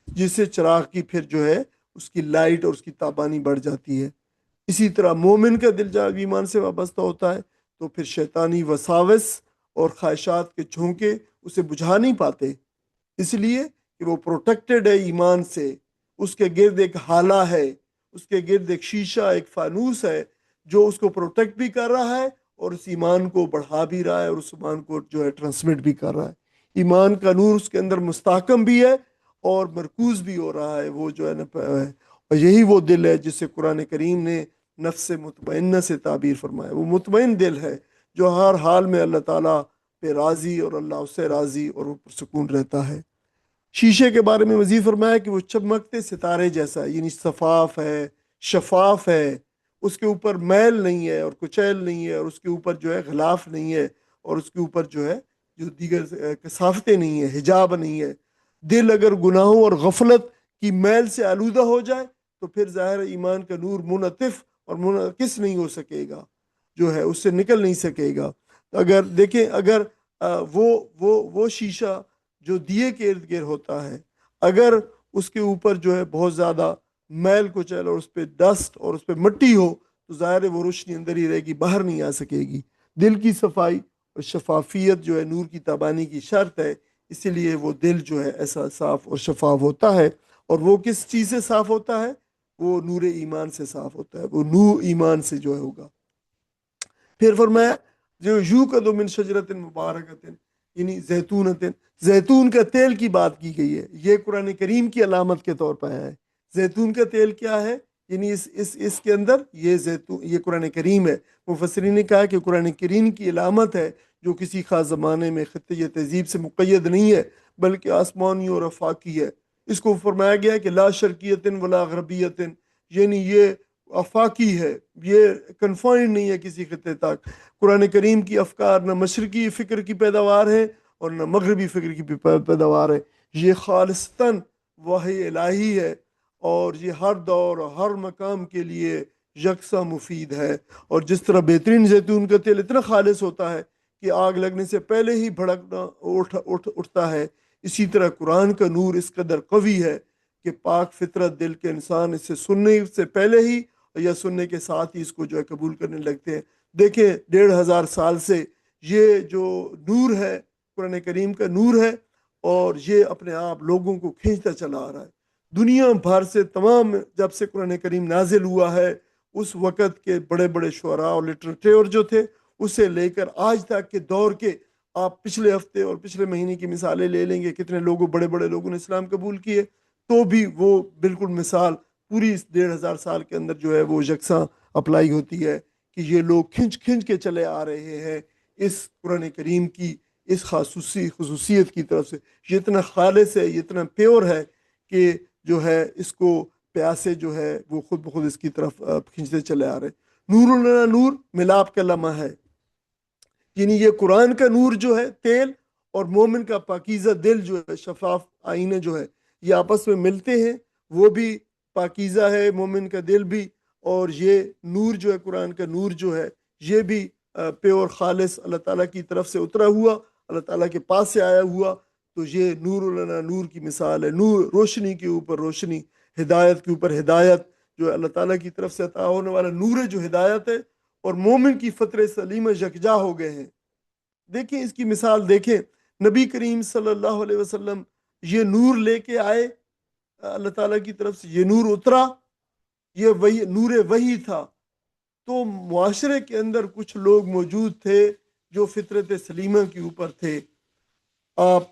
جس سے چراغ کی پھر جو ہے اس کی لائٹ اور اس کی تابانی بڑھ جاتی ہے۔ اسی طرح مومن کا دل جب ایمان سے وابستہ ہوتا ہے تو پھر شیطانی وساوس اور خواہشات کے جھونکے اسے بجھا نہیں پاتے، اس لیے کہ وہ پروٹیکٹڈ ہے ایمان سے، اس کے گرد ایک حالہ ہے، اس کے گرد ایک شیشہ، ایک فانوس ہے جو اس کو پروٹیکٹ بھی کر رہا ہے اور اس ایمان کو بڑھا بھی رہا ہے اور اس ایمان کو جو ہے ٹرانسمٹ بھی کر رہا ہے۔ ایمان کا نور اس کے اندر مستحکم بھی ہے اور مرکوز بھی ہو رہا ہے، وہ جو ہے نا، اور یہی وہ دل ہے جس سے قرآن کریم نے نفس مطمئنہ سے تعبیر فرمایا۔ وہ مطمئن دل ہے جو ہر حال میں اللہ تعالیٰ پہ راضی اور اللہ اس سے راضی اور وہ پرسکون رہتا ہے۔ شیشے کے بارے میں مزید فرمایا کہ وہ چمکتے ستارے جیسا ہے، یعنی صفاف ہے، شفاف ہے، اس کے اوپر میل نہیں ہے اور کچیل نہیں ہے، اور اس کے اوپر جو ہے غلاف نہیں ہے، اور اس کے اوپر جو ہے جو دیگر کثافتیں نہیں ہیں، حجاب نہیں ہے۔ دل اگر گناہوں اور غفلت کی میل سے آلودہ ہو جائے تو پھر ظاہر ایمان کا نور منعطف اور منعکس نہیں ہو سکے گا، جو ہے اس سے نکل نہیں سکے گا۔ اگر دیکھیں، اگر وہ شیشہ جو دیے کے ارد گرد ہوتا ہے، اگر اس کے اوپر جو ہے بہت زیادہ میل کچیل اور اس پہ ڈسٹ اور اس پہ مٹی ہو تو ظاہر ہے وہ روشنی اندر ہی رہے گی، باہر نہیں آ سکے گی۔ دل کی صفائی اور شفافیت جو ہے نور کی تابانی کی شرط ہے، اسی لیے وہ دل جو ہے ایسا صاف اور شفاف ہوتا ہے۔ اور وہ کس چیز سے صاف ہوتا ہے؟ وہ نور ایمان سے صاف ہوتا ہے، وہ نور ایمان سے جو ہے ہوگا۔ پھر فرمایا جو یوقد من شجرۃ مبارکۃ، یعنی زیتون کا تیل کی بات کی گئی ہے، یہ قرآن کریم کی علامت کے طور پر ہے۔ زیتون کا تیل کیا ہے؟ یعنی اس کے اندر یہ قرآن کریم ہے۔ مفسرین نے کہا کہ قرآن کریم کی علامت ہے جو کسی خاص زمانے میں خطے یا تہذیب سے مقید نہیں ہے بلکہ آسمانی اور آفاقی ہے۔ اس کو فرمایا گیا کہ لا شرقیت ولا غربیت، یعنی یہ آفاقی ہے، یہ کنفائنڈ نہیں ہے کسی خطے تک۔ قرآن کریم کی افکار نہ مشرقی فکر کی پیداوار ہے اور نہ مغربی فکر کی پیداوار ہے، یہ خالصتاً وحی الہی ہے، اور یہ ہر دور اور ہر مقام کے لیے یکساں مفید ہے۔ اور جس طرح بہترین زیتون کا تیل اتنا خالص ہوتا ہے کہ آگ لگنے سے پہلے ہی بھڑکنا اٹھتا ہے، اسی طرح قرآن کا نور اس قدر قوی ہے کہ پاک فطرت دل کے انسان اس سے سننے سے پہلے ہی یا سننے کے ساتھ ہی اس کو جو ہے قبول کرنے لگتے ہیں۔ دیکھیں 1500 سال سے یہ جو نور ہے قرآن کریم کا نور ہے، اور یہ اپنے آپ لوگوں کو کھینچتا چلا آ رہا ہے۔ دنیا بھر سے تمام، جب سے قرآن کریم نازل ہوا ہے اس وقت کے بڑے بڑے شعراء اور لٹریچر جو تھے، اسے لے کر آج تک کے دور کے، آپ پچھلے ہفتے اور پچھلے مہینے کی مثالیں لے لیں گے، کتنے لوگوں، بڑے بڑے لوگوں نے اسلام قبول کیے، تو بھی وہ بالکل مثال پوری اس 1500 سال کے اندر جو ہے وہ یکساں اپلائی ہوتی ہے کہ یہ لوگ کھنچ کے چلے آ رہے ہیں اس قرآن کریم کی اس خصوصیت کی طرف سے۔ یہ اتنا خالص ہے، یہ اتنا پیور ہے کہ جو ہے اس کو پیاسے جو ہے وہ خود بخود اس کی طرف کھینچتے چلے آ رہے۔ نور لنا نور ملاپ کا لمحہ ہے، یعنی یہ قرآن کا نور جو ہے تیل اور مومن کا پاکیزہ دل جو ہے شفاف آئینے جو ہے، یہ آپس میں ملتے ہیں، وہ بھی پاکیزہ ہے مومن کا دل بھی، اور یہ نور جو ہے قرآن کا نور جو ہے یہ بھی پیور خالص اللہ تعالیٰ کی طرف سے اترا ہوا، اللہ تعالیٰ کے پاس سے آیا ہوا۔ تو یہ نور لنا نور کی مثال ہے، نور روشنی کے اوپر روشنی، ہدایت کے اوپر ہدایت، جو اللہ تعالیٰ کی طرف سے عطا ہونے والا نور ہے جو ہدایت ہے، اور مومن کی فطر سلیمہ یکجا ہو گئے ہیں۔ دیکھیں اس کی مثال دیکھیں، نبی کریم صلی اللہ علیہ وسلم یہ نور لے کے آئے، اللہ تعالیٰ کی طرف سے یہ نور اترا، یہ وہی نور وحی تھا۔ تو معاشرے کے اندر کچھ لوگ موجود تھے جو فطرت سلیمہ کے اوپر تھے۔ آپ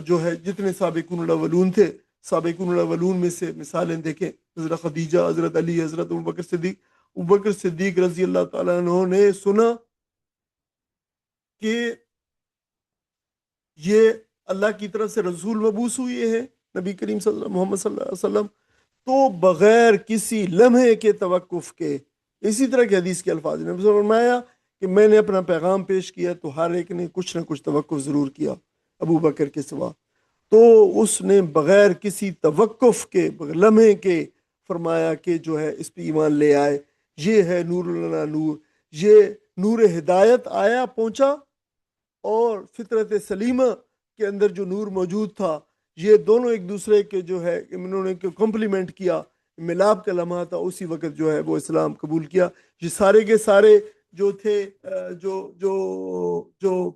جو ہے جتنے سابقون الاولون تھے، سابقون الاولون میں سے مثالیں دیکھیں، حضرت خدیجہ، حضرت علی، حضرت ابوبکر صدیق۔ ابوبکر صدیق رضی اللہ تعالیٰ عنہ نے سنا کہ یہ اللہ کی طرف سے رسول مبعوث ہوئے ہیں، نبی کریم صلی اللہ محمد صلی اللہ علیہ وسلم، تو بغیر کسی لمحے کے توقف کے، اسی طرح کی حدیث کے الفاظ نے فرمایا کہ میں نے اپنا پیغام پیش کیا تو ہر ایک نے کچھ نہ کچھ توقف ضرور کیا ابو بکر کے سوا، تو اس نے بغیر کسی توقف کے، بغیر لمحے کے فرمایا کہ جو ہے اس پہ ایمان لے آئے، یہ ہے نور لنا نور، یہ نور ہدایت آیا پہنچا، اور فطرت سلیمہ کے اندر جو نور موجود تھا، یہ دونوں ایک دوسرے کے جو ہے انہوں نے کمپلیمنٹ کیا، ملاب کا لمحہ تھا، اسی وقت جو ہے وہ اسلام قبول کیا۔ یہ سارے کے سارے جو تھے جو جو جو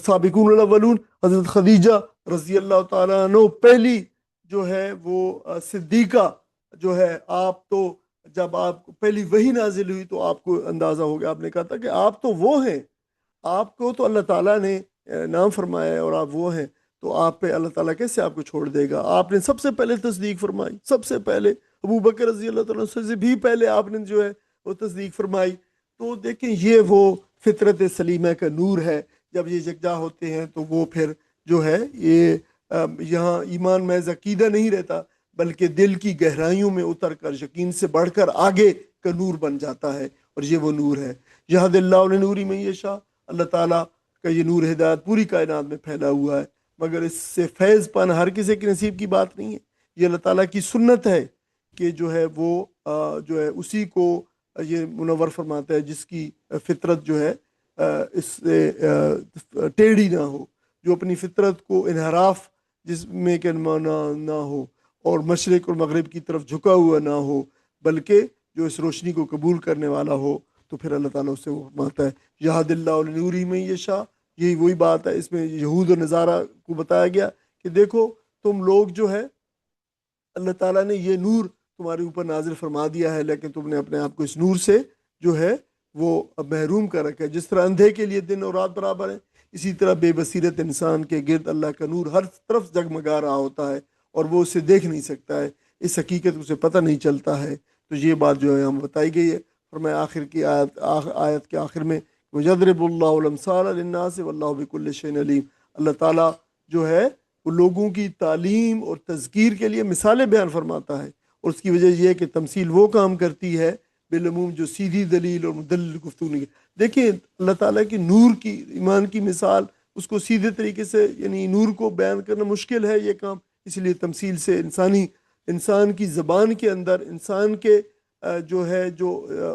سابقون الاولون، حضرت خدیجہ رضی اللہ تعالیٰ عنہ پہلی جو ہے وہ صدیقہ جو ہے، آپ تو جب آپ کو پہلی وحی نازل ہوئی تو آپ کو اندازہ ہو گیا، آپ نے کہا تھا کہ آپ تو وہ ہیں، آپ کو تو اللہ تعالیٰ نے نام فرمایا ہے اور آپ وہ ہیں، تو آپ پہ اللہ تعالیٰ کیسے آپ کو چھوڑ دے گا؟ آپ نے سب سے پہلے تصدیق فرمائی، سب سے پہلے ابو بکر رضی اللہ تعالیٰ سے بھی پہلے آپ نے جو ہے وہ تصدیق فرمائی۔ تو دیکھیں یہ وہ فطرت سلیمہ کا نور ہے، جب یہ یکجا ہوتے ہیں تو وہ پھر جو ہے یہ یہاں ایمان محض عقیدہ نہیں رہتا، بلکہ دل کی گہرائیوں میں اتر کر یقین سے بڑھ کر آگے کا نور بن جاتا ہے، اور یہ وہ نور ہے۔ یہد اللہ نوری میں یشاء، اللہ تعالیٰ کا یہ نور ہدایت پوری کائنات میں پھیلا ہوا ہے، مگر اس سے فیض پانا ہر کسی کے نصیب کی بات نہیں ہے، یہ اللہ تعالیٰ کی سنت ہے کہ جو ہے وہ جو ہے اسی کو یہ منور فرماتا ہے جس کی فطرت جو ہے اس سے ٹیڑھی نہ ہو، جو اپنی فطرت کو انحراف جس میں کہ نہ ہو، اور مشرق اور مغرب کی طرف جھکا ہوا نہ ہو، بلکہ جو اس روشنی کو قبول کرنے والا ہو، تو پھر اللہ تعالیٰ اس سے وہ فرماتا ہے یہد اللہ نوری میں یشاء۔ یہی وہی بات ہے، اس میں یہود و نصارہ کو بتایا گیا کہ دیکھو تم لوگ جو ہے اللہ تعالیٰ نے یہ نور تمہارے اوپر نازل فرما دیا ہے، لیکن تم نے اپنے آپ کو اس نور سے جو ہے وہ محروم کر رکھا ہے۔ جس طرح اندھے کے لیے دن اور رات برابر ہیں، اسی طرح بے بصیرت انسان کے گرد اللہ کا نور ہر طرف جگمگا رہا ہوتا ہے، اور وہ اسے دیکھ نہیں سکتا ہے، اس حقیقت اسے پتہ نہیں چلتا ہے۔ تو یہ بات جو ہے ہم بتائی گئی ہے، اور میں آخر کی آیت کے آخر میں وَيَضْرِبُ اللَّهُ الْأَمْثَالَ لِلنَّاسِ وَاللَّهُ بِكُلِّ شَيْءٍ عَلِيمٌ، اللہ تعالیٰ جو ہے وہ لوگوں کی تعلیم اور تذکیر کے لیے مثالیں بیان فرماتا ہے، اور اس کی وجہ یہ ہے کہ تمثیل وہ کام کرتی ہے بالعموم جو سیدھی دلیل اور مدلل گفتگو نہیں ہے۔ دیکھیں اللہ تعالیٰ کی نور کی ایمان کی مثال، اس کو سیدھے طریقے سے یعنی نور کو بیان کرنا مشکل ہے یہ کام، اس لیے تمثیل سے انسان کی زبان کے اندر انسان کے جو ہے جو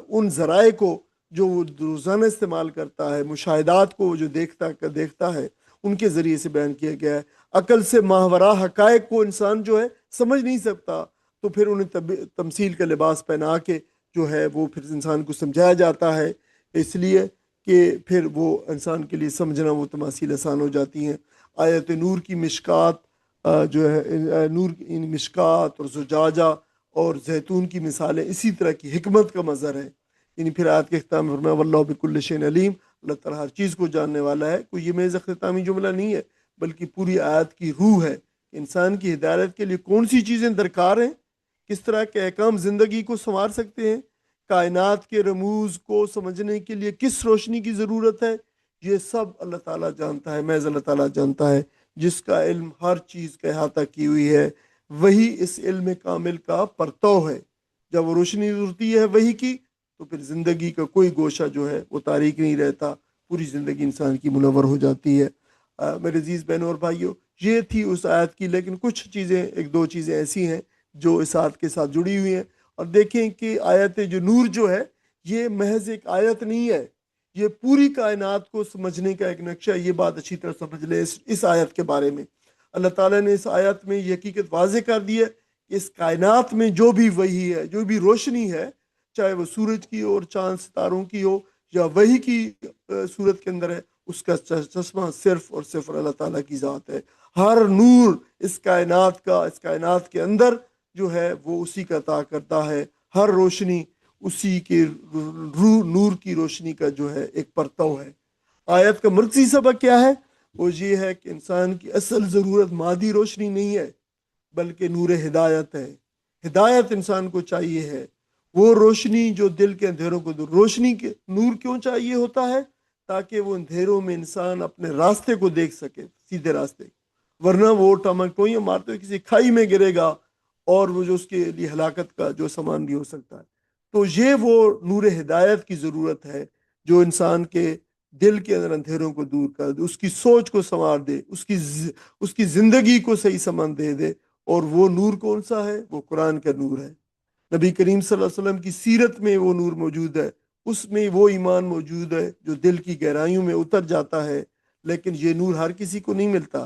ان ذرائع کو جو وہ روزانہ استعمال کرتا ہے، مشاہدات کو جو دیکھتا ہے، ان کے ذریعے سے بیان کیا گیا ہے۔ عقل سے ماہورہ حقائق کو انسان جو ہے سمجھ نہیں سکتا، تو پھر انہیں تمثیل کا لباس پہنا کے جو ہے وہ پھر انسان کو سمجھایا جاتا ہے، اس لیے کہ پھر وہ انسان کے لیے سمجھنا وہ تماثیل آسان ہو جاتی ہیں۔ آیت نور کی مشکات جو ہے نور کی مشکات اور زجاجہ اور زیتون کی مثالیں اسی طرح کی حکمت کا مظہر ہے۔ یعنی پھر آیت کے اختتام میں فرمایا واللہ بکل شیء علیم، اللہ تعالیٰ ہر چیز کو جاننے والا ہے۔ کوئی یہ محض اختتامی جملہ نہیں ہے، بلکہ پوری آیت کی روح ہے۔ انسان کی ہدایت کے لیے کون سی چیزیں درکار ہیں، کس طرح کے احکام زندگی کو سنوار سکتے ہیں، کائنات کے رموز کو سمجھنے کے لیے کس روشنی کی ضرورت ہے، یہ سب اللہ تعالیٰ جانتا ہے، محض اللہ تعالیٰ جانتا ہے، جس کا علم ہر چیز کا احاطہ کی ہوئی ہے۔ وہی اس علم کامل کا پرتو ہے۔ جب وہ روشنی ضرورتی ہے وہی کی، تو پھر زندگی کا کوئی گوشہ جو ہے وہ تاریک نہیں رہتا، پوری زندگی انسان کی منور ہو جاتی ہے۔ میرے عزیز بہنوں اور بھائیوں، یہ تھی اس آیت کی، لیکن کچھ چیزیں ایک دو چیزیں ایسی ہیں جو اس آیت کے ساتھ جڑی ہوئی ہیں۔ اور دیکھیں کہ آیت جو نور جو ہے یہ محض ایک آیت نہیں ہے، یہ پوری کائنات کو سمجھنے کا ایک نقشہ ہے۔ یہ بات اچھی طرح سمجھ لیں اس آیت کے بارے میں۔ اللہ تعالیٰ نے اس آیت میں یہ حقیقت واضح کر دی ہے کہ اس کائنات میں جو بھی وحی ہے، جو بھی روشنی ہے، چاہے وہ سورج کی ہو اور چاند ستاروں کی ہو یا وحی کی صورت کے اندر ہے، اس کا چشمہ صرف اور صرف اللہ تعالیٰ کی ذات ہے۔ ہر نور اس کائنات کے اندر جو ہے وہ اسی کا عطا کرتا ہے، ہر روشنی اسی کے نور کی روشنی کا جو ہے ایک پرتو ہے۔ آیت کا مرکزی سبق کیا ہے؟ وہ یہ ہے کہ انسان کی اصل ضرورت مادی روشنی نہیں ہے بلکہ نور ہدایت ہے۔ ہدایت انسان کو چاہیے ہے، وہ روشنی جو دل کے اندھیروں کو دور۔ روشنی کے نور کیوں چاہیے ہوتا ہے؟ تاکہ وہ اندھیروں میں انسان اپنے راستے کو دیکھ سکے، سیدھے راستے، ورنہ وہ ٹمکٹوئیاں مارتے ہوئے کسی کھائی میں گرے گا اور وہ جو اس کے لیے ہلاکت کا جو سامان بھی ہو سکتا ہے۔ تو یہ وہ نور ہدایت کی ضرورت ہے جو انسان کے دل کے اندر اندھیروں کو دور کر دے، اس کی سوچ کو سنوار دے، اس کی زندگی کو صحیح سمن دے دے۔ اور وہ نور کون سا ہے؟ وہ قرآن کا نور ہے۔ نبی کریم صلی اللہ علیہ وسلم کی سیرت میں وہ نور موجود ہے، اس میں وہ ایمان موجود ہے جو دل کی گہرائیوں میں اتر جاتا ہے۔ لیکن یہ نور ہر کسی کو نہیں ملتا،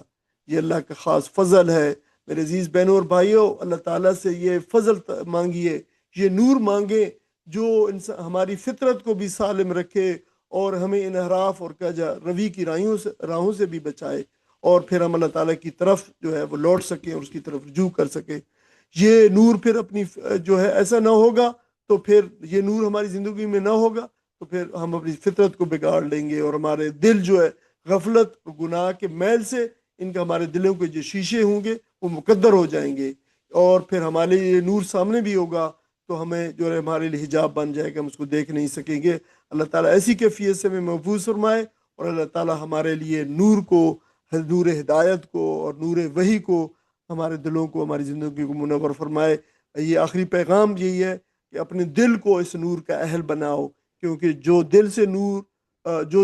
یہ اللہ کا خاص فضل ہے۔ میرے عزیز بہنوں اور بھائیوں، اللہ تعالیٰ سے یہ فضل مانگیے، یہ نور مانگے جو ہماری فطرت کو بھی سالم رکھے اور ہمیں انحراف اور کجا روی کی راہوں سے بھی بچائے، اور پھر ہم اللہ تعالیٰ کی طرف جو ہے وہ لوٹ سکیں اور اس کی طرف رجوع کر سکیں۔ یہ نور پھر اپنی جو ہے ایسا نہ ہوگا تو پھر یہ نور ہماری زندگی میں نہ ہوگا تو پھر ہم اپنی فطرت کو بگاڑ لیں گے، اور ہمارے دل جو ہے غفلت گناہ کے میل سے ان کا ہمارے دلوں کے جو شیشے ہوں گے وہ مقدر ہو جائیں گے، اور پھر ہمارے یہ نور سامنے بھی ہوگا تو ہمیں جو ہے ہمارے لیے حجاب بن جائے گا، ہم اس کو دیکھ نہیں سکیں گے۔ اللہ تعالیٰ ایسی کیفیت سے ہمیں محفوظ فرمائے، اور اللہ تعالیٰ ہمارے لیے نور کو، نور ہدایت کو اور نور وحی کو، ہمارے دلوں کو، ہماری زندگی کو منور فرمائے۔ یہ آخری پیغام یہی ہے کہ اپنے دل کو اس نور کا اہل بناؤ، کیونکہ جو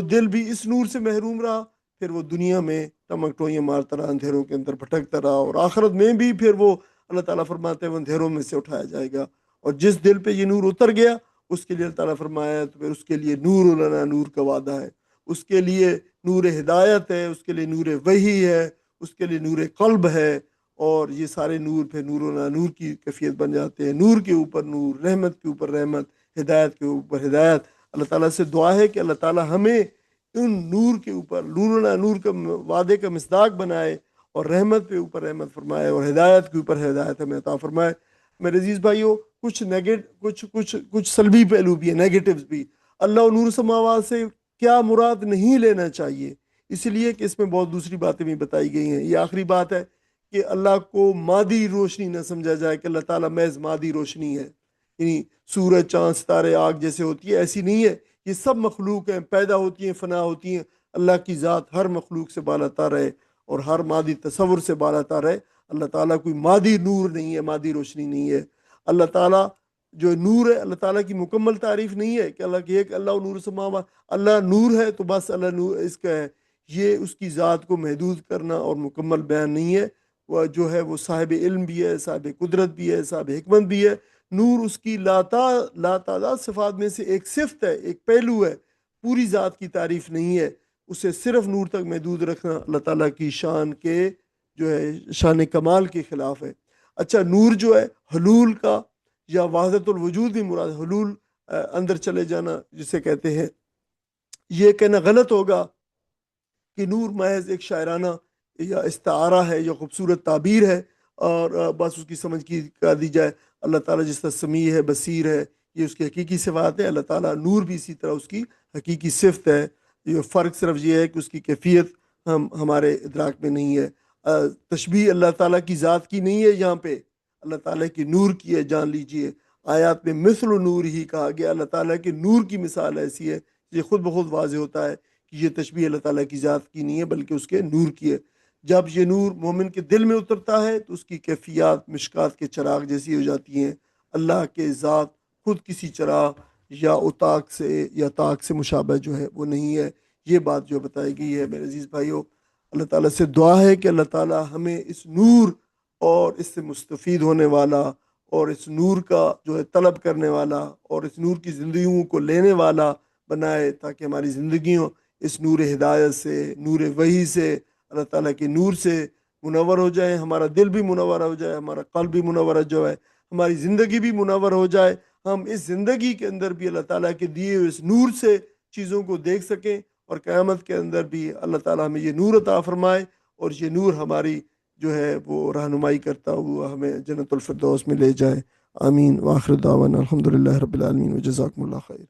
دل بھی اس نور سے محروم رہا پھر وہ دنیا میں ٹمکٹوئیاں مارتا رہا، اندھیروں کے اندر بھٹکتا رہا، اور آخرت میں بھی پھر وہ اللہ تعالیٰ فرماتے ہیں وہ اندھیروں میں سے اٹھایا جائے گا۔ اور جس دل پہ یہ نور اتر گیا اس کے لیے اللہ تعالیٰ فرمایا تو پھر اس کے لیے نور لنا، نور کا وعدہ ہے، اس کے لیے نور ہدایت ہے، اس کے لیے نور وحی ہے، اس کے لیے نور قلب ہے، اور یہ سارے نور پھر نور کی کیفیت بن جاتے ہیں۔ نور کے اوپر نور، رحمت کے اوپر رحمت، ہدایت کے اوپر ہدایت۔ اللہ تعالیٰ سے دعا ہے کہ اللہ تعالیٰ ہمیں ان نور کے اوپر نور کا وعدے کا مصداق بنائے، اور رحمت پہ اوپر رحمت فرمائے، اور ہدایت کے اوپر ہدایت ہمیں عطا فرمائے۔ میرے عزیز بھائیوں، کچھ سلبی پہلو بھی ہیں، نیگیٹوز بھی۔ اللہ و نور سماوات سے کیا مراد نہیں لینا چاہیے، اس لیے کہ اس میں بہت دوسری باتیں بھی بتائی گئی ہیں۔ یہ آخری بات ہے کہ اللہ کو مادی روشنی نہ سمجھا جائے کہ اللہ تعالیٰ محض مادی روشنی ہے، یعنی سورج، چاند، ستارے، آگ جیسے ہوتی ہے، ایسی نہیں ہے۔ یہ سب مخلوق ہیں، پیدا ہوتی ہیں، فنا ہوتی ہیں۔ اللہ کی ذات ہر مخلوق سے بالاتر ہے اور ہر مادی تصور سے بالاتر ہے۔ اللہ تعالیٰ کوئی مادی نور نہیں ہے، مادی روشنی نہیں ہے۔ اللہ تعالیٰ جو نور ہے، اللہ تعالیٰ کی مکمل تعریف نہیں ہے کہ اللہ کی ایک اللہ نور سماوات، اللہ نور ہے تو بس اللہ نور اس کا ہے، یہ اس کی ذات کو محدود کرنا اور مکمل بیان نہیں ہے۔ وہ جو ہے وہ صاحب علم بھی ہے، صاحب قدرت بھی ہے، صاحب حکمت بھی ہے۔ نور اس کی لا تعداد صفات میں سے ایک صفت ہے، ایک پہلو ہے، پوری ذات کی تعریف نہیں ہے۔ اسے صرف نور تک محدود رکھنا اللہ تعالیٰ کی شان کے جو ہے شان کمال کے خلاف ہے۔ اچھا، نور جو ہے حلول کا یا وحدت الوجود بھی مراد، حلول اندر چلے جانا جسے کہتے ہیں، یہ کہنا غلط ہوگا کہ نور محض ایک شاعرانہ یا استعارہ ہے یا خوبصورت تعبیر ہے اور بس اس کی سمجھ کی کر دی جائے۔ اللہ تعالیٰ جس طرح سمیع ہے، بصیر ہے، یہ اس کی حقیقی صفات ہے۔ اللہ تعالیٰ نور بھی اسی طرح اس کی حقیقی صفت ہے۔ یہ فرق صرف یہ ہے کہ اس کی کیفیت ہمارے ادراک میں نہیں ہے۔ تشبیہ اللہ تعالیٰ کی ذات کی نہیں ہے، یہاں پہ اللہ تعالیٰ کی نور کی ہے۔ جان لیجئے آیات میں مثل نور ہی کہا گیا، اللہ تعالیٰ کے نور کی مثال ایسی ہے، یہ خود بخود واضح ہوتا ہے کہ یہ تشبیہ اللہ تعالیٰ کی ذات کی نہیں ہے بلکہ اس کے نور کی ہے۔ جب یہ نور مومن کے دل میں اترتا ہے تو اس کی کیفیات مشکات کے چراغ جیسی ہو جاتی ہیں۔ اللہ کے ذات خود کسی چراغ یا اتاق سے یا طاق سے مشابہ جو ہے وہ نہیں ہے۔ یہ بات جو بتائی گئی ہے میرے عزیز بھائیوں، اللہ تعالیٰ سے دعا ہے کہ اللہ تعالیٰ ہمیں اس نور اور اس سے مستفید ہونے والا اور اس نور کا جو ہے طلب کرنے والا اور اس نور کی زندگیوں کو لینے والا بنائے، تاکہ ہماری زندگیوں اس نور ہدایت سے، نور وحی سے، اللہ تعالیٰ کے نور سے منور ہو جائے، ہمارا دل بھی منور ہو جائے، ہمارا قلب بھی منور جو ہے، ہماری زندگی بھی منور ہو جائے، ہم اس زندگی کے اندر بھی اللہ تعالیٰ کے دیے ہوئے اس نور سے چیزوں کو دیکھ سکیں اور قیامت کے اندر بھی اللہ تعالیٰ ہمیں یہ نور عطا فرمائے، اور یہ نور ہماری جو ہے وہ رہنمائی کرتا ہوا ہمیں جنت الفردوس میں لے جائے۔ آمین۔ وآخر دعوانا الحمدللہ رب العالمین، وجزاکم اللہ خیر۔